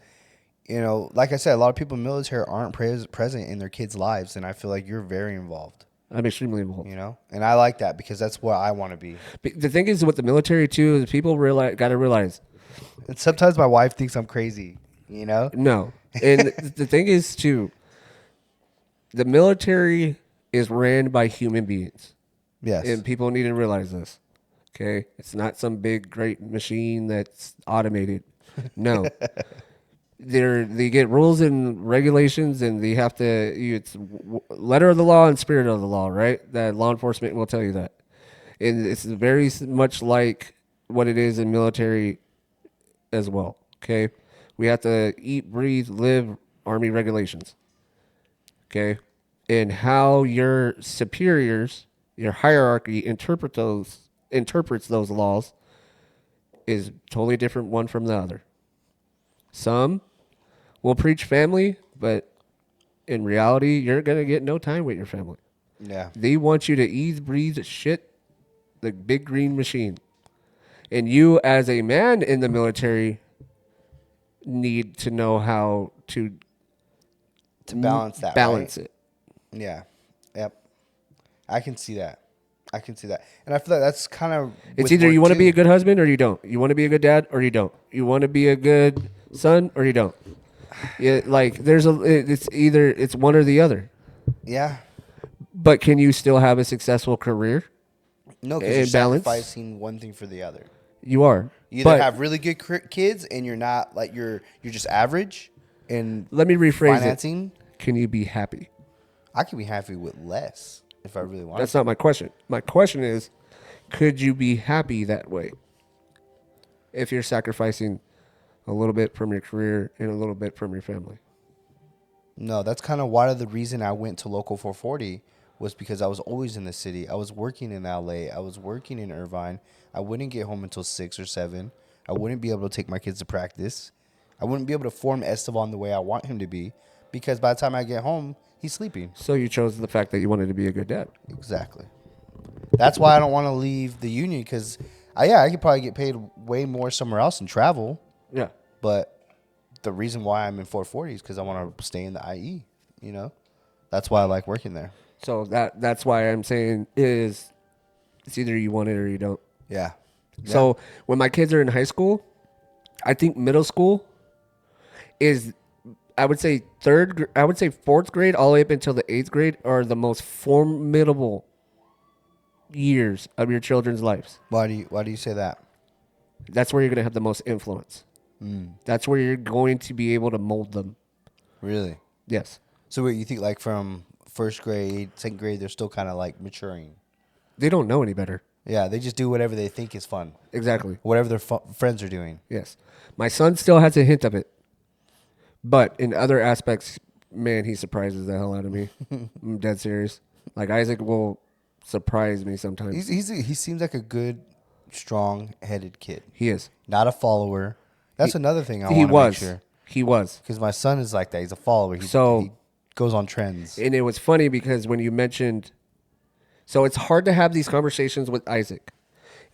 you know, like I said, a lot of people in the military aren't present in their kids' lives. And I feel like you're very involved. I'm extremely involved. You know, and I like that because that's what I want to be. The thing is with the military too, is people got to realize. And sometimes my wife thinks I'm crazy, you know? No. And the thing is too, the military is ran by human beings. Yes. And people need to realize this. Okay? It's not some big, great machine that's automated. No. They get rules and regulations, and they have to. It's letter of the law and spirit of the law, right? That law enforcement will tell you that, and it's very much like what it is in military as well. Okay, we have to eat, breathe, live Army regulations. Okay, and how your superiors, your hierarchy interprets those laws is totally different one from the other. Some will preach family, but in reality, you're going to get no time with your family. Yeah. They want you to eat, breathe, shit, the big green machine. And you, as a man in the military, need to know how to balance that. Balance right? it. Yeah. Yep. I can see that. I can see that, and I feel like that's kind of. It's either you want to be a good husband or you don't. You want to be a good dad or you don't. You want to be a good son or you don't. Yeah, like it's one or the other. Yeah. But can you still have a successful career? No, because you're sacrificing one thing for the other. You are. You either have really good kids and you're not like you're just average. And let me rephrase financing. Can you be happy? I can be happy with less if I really want. That's not my question. My question is, could you be happy that way if you're sacrificing a little bit from your career and a little bit from your family? No, that's kind of one of the reason I went to Local 440 was because I was always in the city. I was working in LA. I was working in Irvine. I wouldn't get home until 6 or 7. I wouldn't be able to take my kids to practice. I wouldn't be able to form Esteban the way I want him to be because by the time I get home, he's sleeping. So you chose the fact that you wanted to be a good dad. Exactly. That's why I don't want to leave the union because, I could probably get paid way more somewhere else and travel. Yeah. But the reason why I'm in 440 is because I want to stay in the IE, That's why I like working there. So that's why I'm saying is it's either you want it or you don't. Yeah. So when my kids are in high school, I think middle school is, I would say fourth grade all the way up until the 8th grade are the most formidable years of your children's lives. Why do you say that? That's where you're going to have the most influence. That's where you're going to be able to mold them. Really? Yes. So what you think like from first grade, second grade, they're still kind of like maturing? They don't know any better. Yeah, they just do whatever they think is fun. Exactly. Whatever their friends are doing. Yes. My son still has a hint of it. But in other aspects, man, he surprises the hell out of me. I'm dead serious. Like Isaac will surprise me sometimes. He seems like a good, strong-headed kid. He is. Not a follower. That's another thing I want to make sure. He was. Because my son is like that. He's a follower. He goes on trends. And it was funny because when you mentioned... So it's hard to have these conversations with Isaac.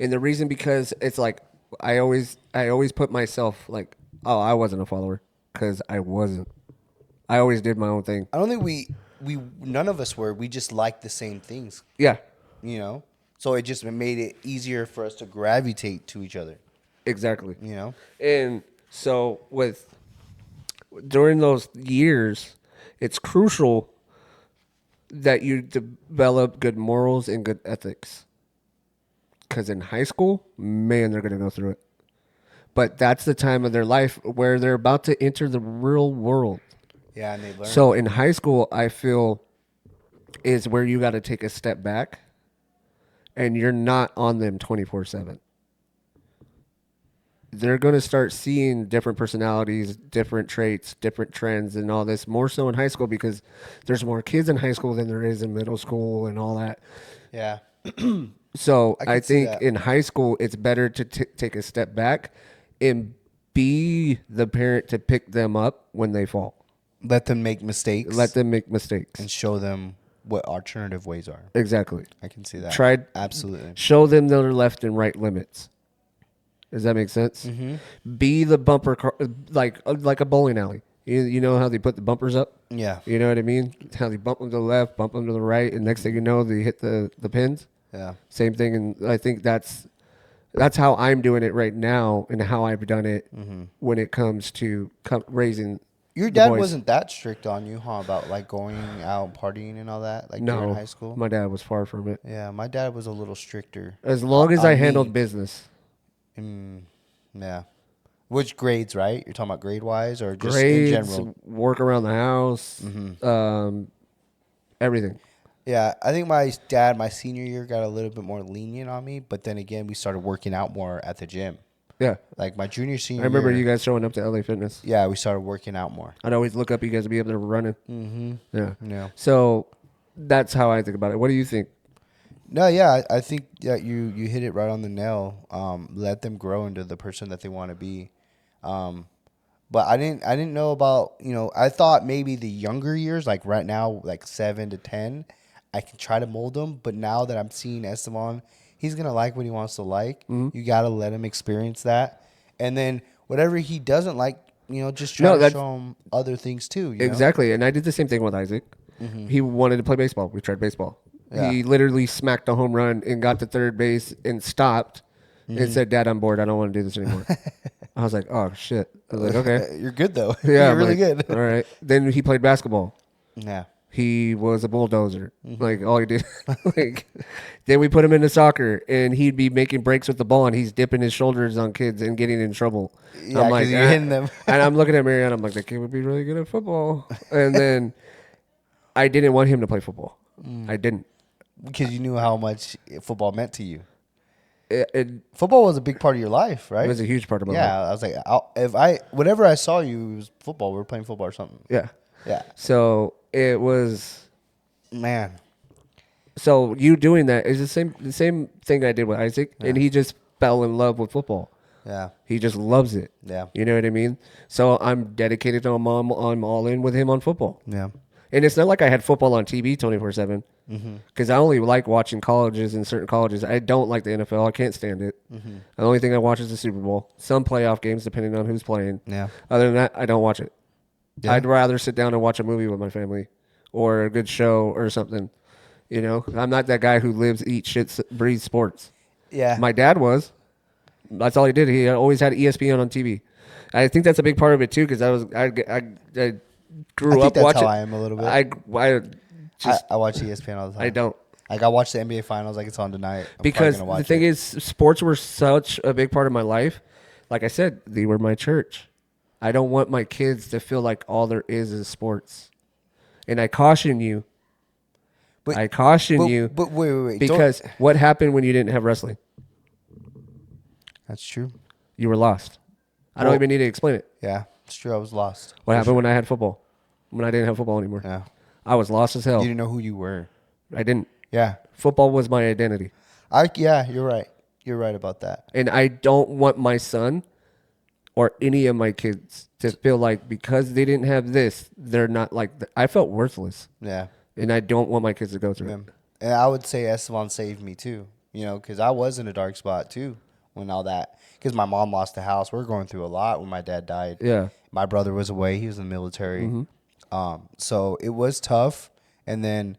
And the reason because it's like I always put myself like, oh, I wasn't a follower because I wasn't. I always did my own thing. I don't think we none of us were. We just liked the same things. Yeah. So it just made it easier for us to gravitate to each other. Exactly. And so during those years, it's crucial that you develop good morals and good ethics. Because in high school, man, they're going to go through it. But that's the time of their life where they're about to enter the real world. Yeah, and they learn. So in high school, I feel is where you got to take a step back and you're not on them 24/7. They're going to start seeing different personalities, different traits, different trends and all this more so in high school because there's more kids in high school than there is in middle school and all that. Yeah. So I think that. in high school, it's better to take a step back and be the parent to pick them up when they fall. Let them make mistakes. And show them what alternative ways are. Exactly. I can see that. Absolutely. Show them their left and right limits. Does that make sense? Mm-hmm. Be the bumper car, like a bowling alley. You know how they put the bumpers up? Yeah. You know what I mean? How they bump them to the left, bump them to the right, and next thing you know, they hit the pins. Yeah. Same thing, and I think that's how I'm doing it right now and how I've done it when it comes to raising. Your dad wasn't that strict on you, huh? About like going out partying and all that, like during high school. My dad was far from it. Yeah, my dad was a little stricter. As long as I handled business. Yeah. Which grades, right? You're talking about grade wise or just grades, in general? Work around the house, everything. Yeah, I think my dad, my senior year, got a little bit more lenient on me, but then again, we started working out more at the gym. Yeah. Like my junior, senior I remember year, you guys showing up to LA Fitness. Yeah, we started working out more. I'd always look up you guys to be able to run it. Yeah. So that's how I think about it. What do you think? No, yeah, I think that you hit it right on the nail. Let them grow into the person that they want to be. But I didn't know about, I thought maybe the younger years, like right now, like 7 to 10, I can try to mold them. But now that I'm seeing Esteban, he's going to like what he wants to like. Mm-hmm. You got to let him experience that. And then whatever he doesn't like, just try to show him other things too. Exactly. And I did the same thing with Isaac. Mm-hmm. He wanted to play baseball. We tried baseball. Yeah. He literally smacked a home run and got to third base and stopped and said, "Dad, I'm bored. I don't want to do this anymore." I was like, "Oh shit." I was like, "Okay." You're good though. Yeah, You're I'm really like, good. All right. Then he played basketball. Yeah. He was a bulldozer. Like all he did. Like then we put him into soccer, and he'd be making breaks with the ball, and he's dipping his shoulders on kids and getting in trouble. Yeah, I'm like, 'cause you're hitting them. And I'm looking at Marianne. I'm like, that kid would be really good at football. And then I didn't want him to play football. I didn't. Because you knew how much football meant to you. It Football was a big part of your life, right? was a huge part of my life. Yeah, I was like, whenever I saw you, it was football. We were playing football or something. Yeah. Yeah, So it was. man. So you doing that is the same thing I did with Isaac, and he just fell in love with football. Yeah, He just loves it. Yeah. You know what I mean? So I'm dedicated to him. I'm all in with him on football. yeah, And it's not like I had football on TV 24/7 because I only like watching colleges and certain colleges. I don't like the NFL. I can't stand it. The only thing I watch is the Super Bowl, some playoff games depending on who's playing. Yeah. Other than that, I don't watch it. Yeah. I'd rather sit down and watch a movie with my family or a good show or something. You know, I'm not that guy who lives, eats, shit, breathes sports. yeah. My dad was. That's all he did. He always had ESPN on TV. I think that's a big part of it too, because I grew I think up that's watching. how I am a little bit. I I watch ESPN all the time. I don't. Like I watch the NBA finals like it's on tonight. I'm Because probably gonna the watch thing it. is, sports were such a big part of my life. Like I said, they were my church. I don't want my kids to feel like all there is sports. And I caution you. But- I caution you. But wait. Because what happened when you didn't have wrestling? That's true. You were lost. I don't Well- even need to explain it. Yeah, it's true. I was lost. What happened when I had football? When I didn't have football anymore? Yeah. I was lost as hell. You didn't know who you were. I didn't. Yeah. Football was my identity. Yeah, you're right. You're right about that. And I don't want my son or any of my kids to feel like because they didn't have this, they're not like I felt worthless. Yeah. And I don't want my kids to go through it. And I would say Esteban saved me too. You know, because I was in a dark spot too when all that. Because my mom lost the house. We were going through a lot when my dad died. Yeah. My brother was away. He was in the military. Mm-hmm. So it was tough. And then,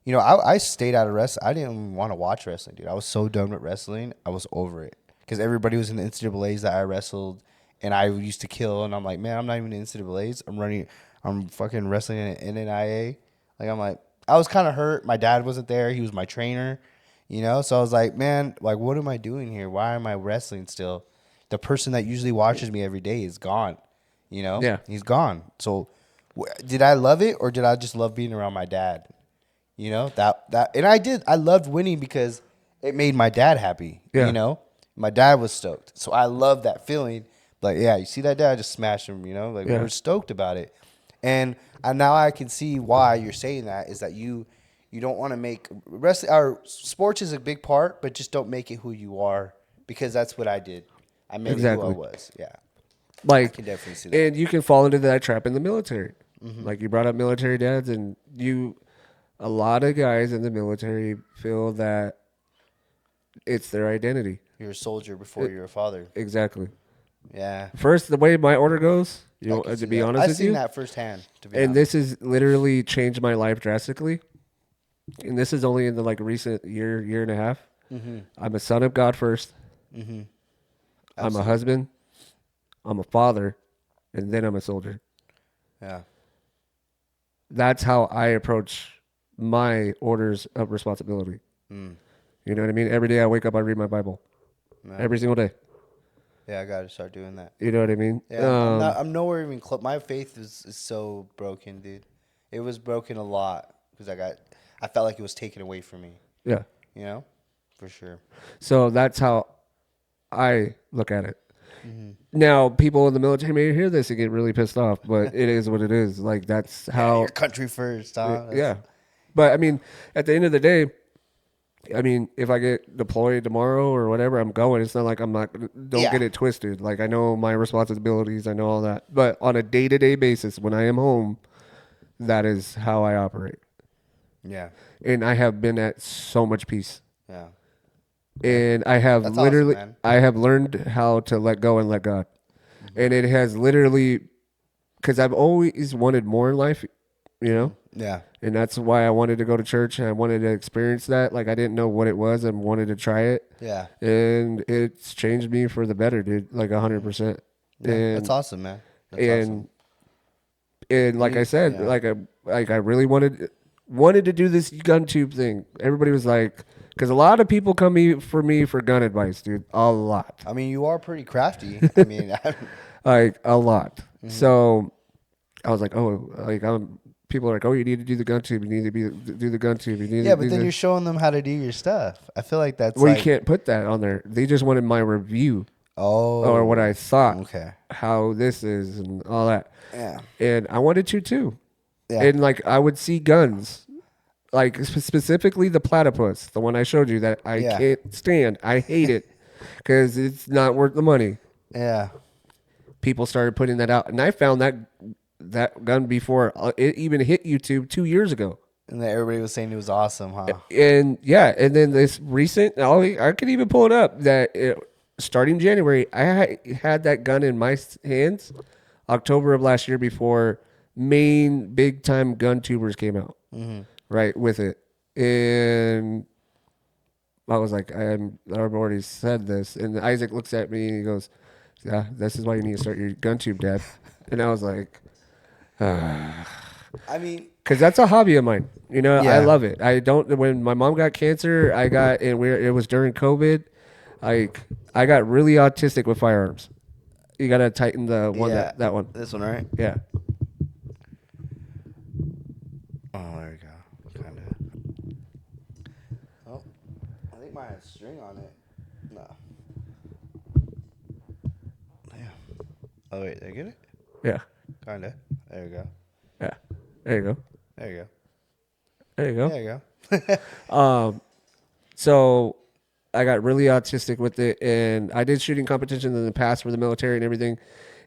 you know, I stayed out of wrestling. I didn't even want to watch wrestling, dude. I was so done with wrestling. I was over it. Because everybody was in the NCAAs that I wrestled. And I used to kill. And I'm like, man, I'm not even in the NCAAs. I'm fucking wrestling in NIA. Like, I'm like, I was kind of hurt. My dad wasn't there. He was my trainer. You know? So I was like, man, like, what am I doing here? Why am I wrestling still? The person that usually watches me every day is gone. You know? Yeah. He's gone. So did I love it or did I just love being around my dad? You know? And I did. I loved winning because it made my dad happy. Yeah. You know? My dad was stoked. So I loved that feeling. Like, yeah, you see that dad? I just smashed him, you know? Like, we Yeah. were stoked about it. And now I can see why you're saying that is that you don't want to make wrestling or sports is a big part, but just don't make it who you are because that's what I did. I made it who I was. Yeah. Like, can definitely see that. And you can fall into that trap in the military. Like you brought up military dads, and a lot of guys in the military feel that it's their identity. You're a soldier before you're a father. Exactly. Yeah. First, the way my order goes, I can to see be that. honest I've with seen you, that firsthand. To be and honest. this has literally changed my life drastically. And this is only in the like recent year and a half. I'm a son of God first. I'm a husband. I'm a father, and then I'm a soldier. Yeah. That's how I approach my orders of responsibility. You know what I mean? Every day I wake up, I read my Bible. Every single day. Yeah, I got to start doing that. You know what I mean? Yeah, I'm nowhere even close. My faith is so broken, dude. It was broken a lot because I felt like it was taken away from me. Yeah. You know, for sure. So that's how I look at it. Now, people in the military may hear this and get really pissed off, but it is what it is. Like, that's how. Your country first, huh? Yeah. But, I mean, at the end of the day, I mean, if I get deployed tomorrow or whatever, I'm going. It's not like I'm not. Don't Yeah. get it twisted. Like, I know my responsibilities. I know all that. But on a day-to-day basis, when I am home, that is how I operate. Yeah. And I have been at so much peace. Yeah. And I have That's literally, awesome, man. I have learned how to let go and let God. And it has literally, because I've always wanted more in life. you know? Yeah. And that's why I wanted to go to church and I wanted to experience that. Like I didn't know what it was and wanted to try it. Yeah. And it's changed me for the better, dude. Like 100%. Yeah, And that's awesome, man. That's awesome. And like I said, I really wanted to do this gun tube thing. Everybody was like, because a lot of people come for me for gun advice, dude. A lot. I mean, you are pretty crafty. I mean, Like a lot. So I was like, people are like, oh, you need to do the gun tube. You need to do the gun tube. You need yeah, to but do then the... you're showing them how to do your stuff. I feel like that's Well, you can't put that on there. They just wanted my review. Oh. Or what I thought. Okay. How this is and all that. Yeah. And I wanted to too. Yeah. And like I would see guns. Like specifically the platypus, the one I showed you that I can't stand. I hate it because it's not worth the money. Yeah. People started putting that out, and I found that gun before it even hit YouTube 2 years ago. And then everybody was saying it was awesome, huh? And yeah, and then this recent, I could even pull it up starting January, I had that gun in my hands October of last year before main big time gun tubers came out. Mm-hmm. Right, with it. And I was like, I've already said this. And Isaac looks at me and he goes, yeah, this is why you need to start your gun tube, Dad. And I was like, I mean, because that's a hobby of mine. You know, Yeah. I love it. When my mom got cancer, it was during COVID. I got really autistic with firearms. You got to tighten the one, that one. This one, right? Yeah. Oh, there you go. Kind of. Oh, I think mine has string on it. No. Damn. Oh, wait, did I get it? Yeah. Kind of. There you go. Yeah. There you go. There you go. There you go. There you go. So I got really autistic with it, and I did shooting competitions in the past for the military and everything.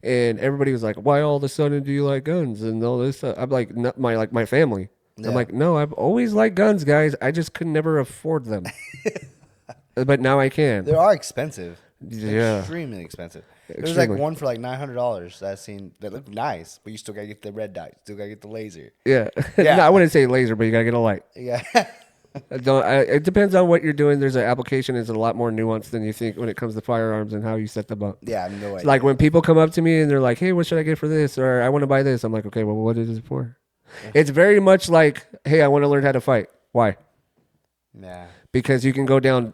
And everybody was like, "Why all of a sudden do you like guns and all this stuff?" I'm like, my family. Yeah. I'm like, no, I've always liked guns, guys. I just could never afford them, but now I can. They are expensive. Yeah. Extremely expensive. There's Extremely. like one for like $900 that looked nice, but you still gotta get the red dot. You still gotta get the laser. Yeah. Yeah. No, I wouldn't say laser, but you gotta get a light. Yeah. It depends on what you're doing. There's an application is a lot more nuanced than you think when it comes to firearms and how you set them up. Yeah, no way. Like when people come up to me and they're like, "Hey, what should I get for this?" or "I want to buy this," I'm like, "Okay, well, what is it for?" It's very much like, "Hey, I want to learn how to fight." Why? Yeah. Because you can go down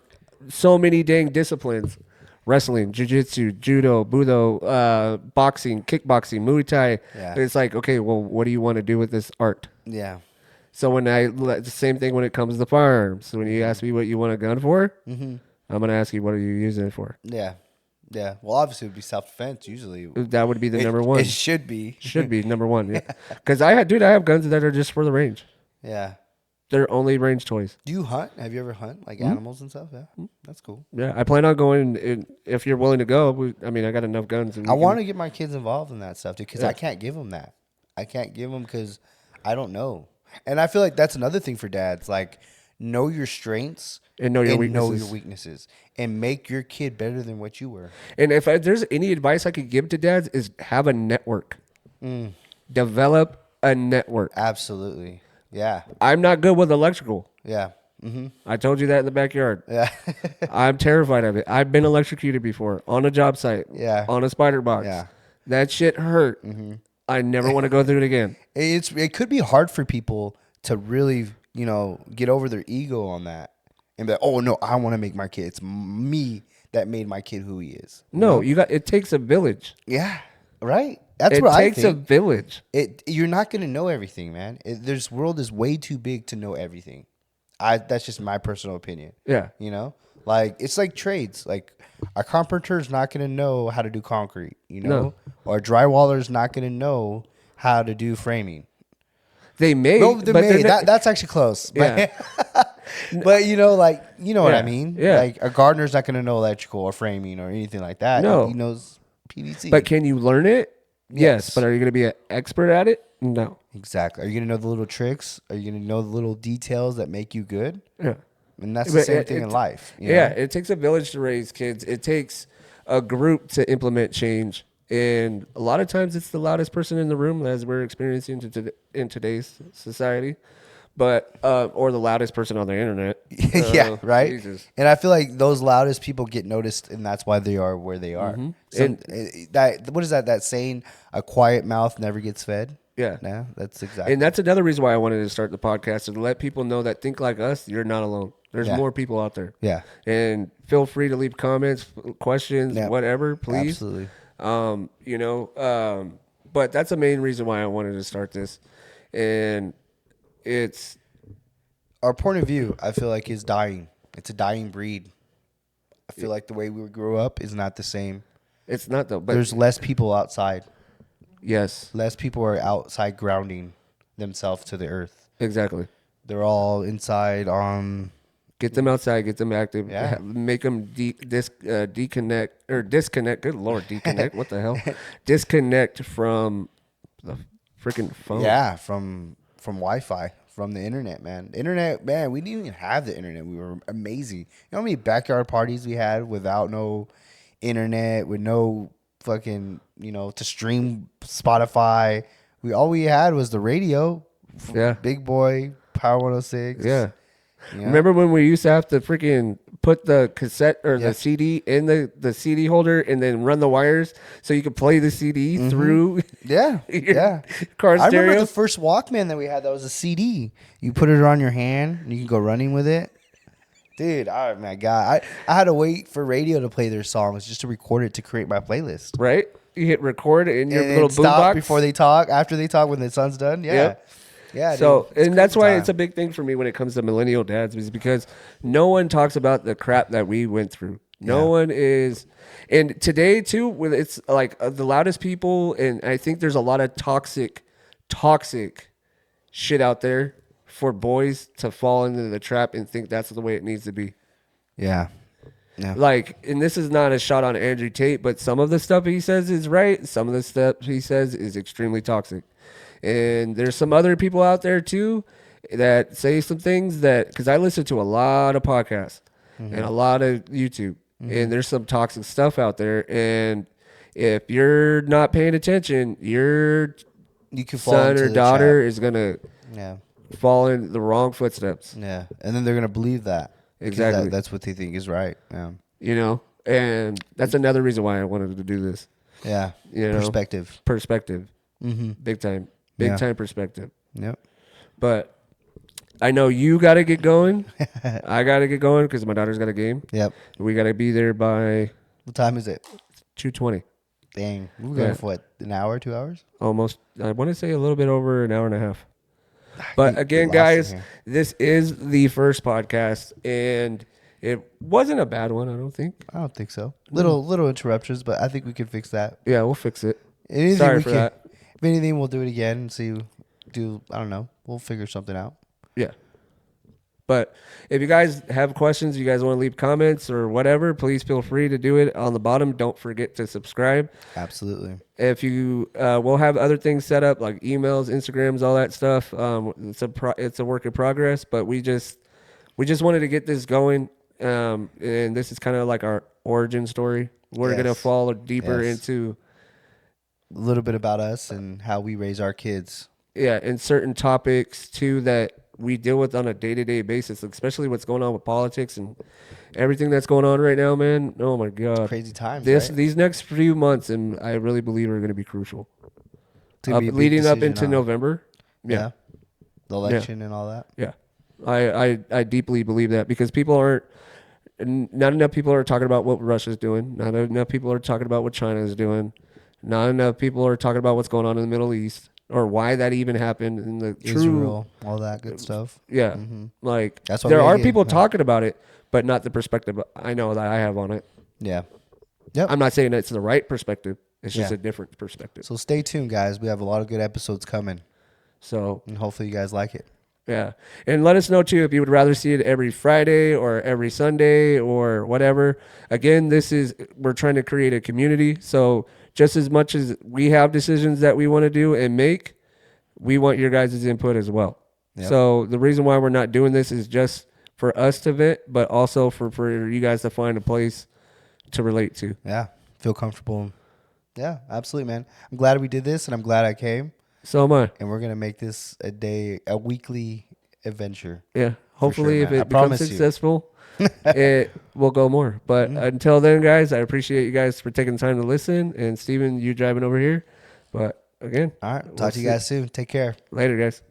so many dang disciplines: wrestling, jiu-jitsu, judo, budo, boxing, kickboxing, Muay Thai. Yeah. It's like, okay, well, what do you want to do with this art? Yeah. So the same thing when it comes to firearms. So when you ask me what you want a gun for, I'm gonna ask you what are you using it for. Yeah. Yeah. Well, obviously, it would be self-defense usually. That would be the number one. It should be. Should be number one. Yeah. Because I have guns that are just for the range. Yeah. They're only range toys. Do you hunt? Have you ever hunt like animals and stuff? Yeah. That's cool. Yeah, I plan on going. If you're willing to go, I got enough guns. I want to get my kids involved in that stuff too, because I can't give them that. I can't give them because I don't know. And I feel like that's another thing for dads. Like, know your strengths and know your weaknesses, and make your kid better than what you were. And if there's any advice I could give to dads, is have a network. Develop a network. Absolutely. Yeah. I'm not good with electrical. Yeah. I told you that in the backyard. Yeah. I'm terrified of it. I've been electrocuted before on a job site. Yeah. On a spider box. Yeah. That shit hurt. I never want to go through it again. It could be hard for people to really, get over their ego on that and be like, oh no, I want to make my kid. It's me that made my kid who he is. No, it takes a village. Yeah. Right. That's what I think. It takes a village. You're not going to know everything, man. This world is way too big to know everything. That's just my personal opinion. Yeah. Like it's like trades. Like a carpenter's not going to know how to do concrete, No. or a drywaller's not going to know how to do framing. They may. No, they may. That's actually close. Yeah. But what I mean? Yeah. Like a gardener's not going to know electrical or framing or anything like that. No. He knows PVC. But can you learn it? Yes. But are you going to be an expert at it? No. Exactly. Are you going to know the little tricks? Are you going to know the little details that make you good? Yeah. And that's the same thing in life. Yeah. It takes a village to raise kids. It takes a group to implement change. And a lot of times it's the loudest person in the room, as we're experiencing in today's society, but or the loudest person on the internet. Yeah, right. Jesus. And I feel like those loudest people get noticed, and that's why they are where they are. That what is that saying? A quiet mouth never gets fed. Yeah. Yeah, that's exactly. And that's another reason why I wanted to start the podcast, to let people know that think like us, you're not alone. There's more people out there. Yeah. And feel free to leave comments, questions, Yeah. whatever, please. Absolutely. But that's the main reason why I wanted to start this. And it's Our point of view, I feel like, is dying. It's a dying breed. I feel like the way we grew up is not the same. it's not though, but There's less people outside. yes, Less people are outside grounding themselves to the earth. exactly. They're all inside on. Get them outside, get them active, Yeah. make them deconnect or disconnect. Good Lord, deconnect. What the hell? Disconnect from the freaking phone. Yeah, from Wi-Fi, from the internet, man. Internet, man, we didn't even have the internet. We were amazing. You know how many backyard parties we had without no internet, with no fucking, to stream Spotify. All we had was the radio. Yeah. Big Boy, Power 106. Yeah. You know? Remember when we used to have to freaking put the cassette or Yeah. the CD in the CD holder and then run the wires so you could play the CD through Yeah, your yeah. car I remember stereo? the first Walkman that we had. That was a CD. You put it on your hand and you can go running with it. Dude, oh my God. I had to wait for radio to play their songs just to record it to create my playlist. Right? You hit record in your And little then stop boombox before they talk, after they talk, when the sun's done. Yeah. Yep. Yeah. So, dude, and that's why time. it's a big thing for me when it comes to millennial dads, is because no one talks about the crap that we went through. No one is, and today too, with it's like the loudest people, and I think there's a lot of toxic shit out there for boys to fall into the trap and think that's the way it needs to be. Yeah. Yeah. Like, and this is not a shot on Andrew Tate, but some of the stuff he says is right. Some of the stuff he says is extremely toxic. And there's some other people out there too that say some things that, because I listen to a lot of podcasts and a lot of YouTube, and there's some toxic stuff out there. And if you're not paying attention, your You can fall son into or the daughter trap. is going to Yeah. fall in the wrong footsteps, Yeah. And then they're going to believe that. 'Cause Exactly. That's what they think is right. Yeah. you know? And that's another reason why I wanted to do this. Yeah. You know? Perspective. Perspective. Big time. Big Yeah. time perspective. Yep. But I know you got to get going. I got to get going because my daughter's got a game. Yep. We got to be there by What time is it? 2:20. Dang. We're going Yeah. for what? An hour, 2 hours? Almost. I want to say a little bit over an hour and a half. But Get again, lost in guys, here. this is the first podcast, and it wasn't a bad one, I don't think. I don't think so. Little interruptions, but I think we can fix that. Yeah, we'll fix it. Anything Sorry we for can, that. If anything, we'll do it again and see. I don't know. We'll figure something out. Yeah. But if you guys have questions, you guys want to leave comments or whatever, please feel free to do it on the bottom. Don't forget to subscribe. Absolutely. If you, we'll have other things set up like emails, Instagrams, all that stuff. It's a work in progress, but we just wanted to get this going. And this is kind of like our origin story. We're going to Yes. fall deeper Yes. into, A little bit about us and how we raise our kids. and certain topics too that we deal with on a day-to-day basis, especially what's going on with politics and everything that's going on right now, man. Oh my God. Crazy times, right? These next few months, and I really believe are going to be crucial. It's gonna be a big Leading up decision into on- November. Yeah. The election and all that. Yeah. I deeply believe that because not enough people are talking about what Russia's doing. Not enough people are talking about what China is doing. Not enough people are talking about what's going on in the Middle East or why that even happened in the true. Israel, all that good stuff. Yeah. Like That's why there we are get- people yeah. talking about it, but not the perspective I know that I have on it. Yeah. Yep. I'm not saying it's the right perspective. It's just Yeah. a different perspective. So stay tuned, guys. We have a lot of good episodes coming, So and hopefully you guys like it. yeah. And let us know too if you would rather see it every Friday or every Sunday or whatever. Again, we're trying to create a community. So just as much as we have decisions that we want to do and make, we want your guys' input as well. Yep. So the reason why we're not doing this is just for us to vent, but also for you guys to find a place to relate to. Yeah. Feel comfortable Yeah, absolutely, man. I'm glad we did this, and I'm glad I came. So am I. And we're gonna make this a weekly adventure. Yeah. Hopefully, man. if I it becomes promise you. successful, it will go more. But until then, guys, I appreciate you guys for taking the time to listen. And Steven, you driving over here. But again, All right, we'll talk to you see- guys soon. Take care. Later, guys.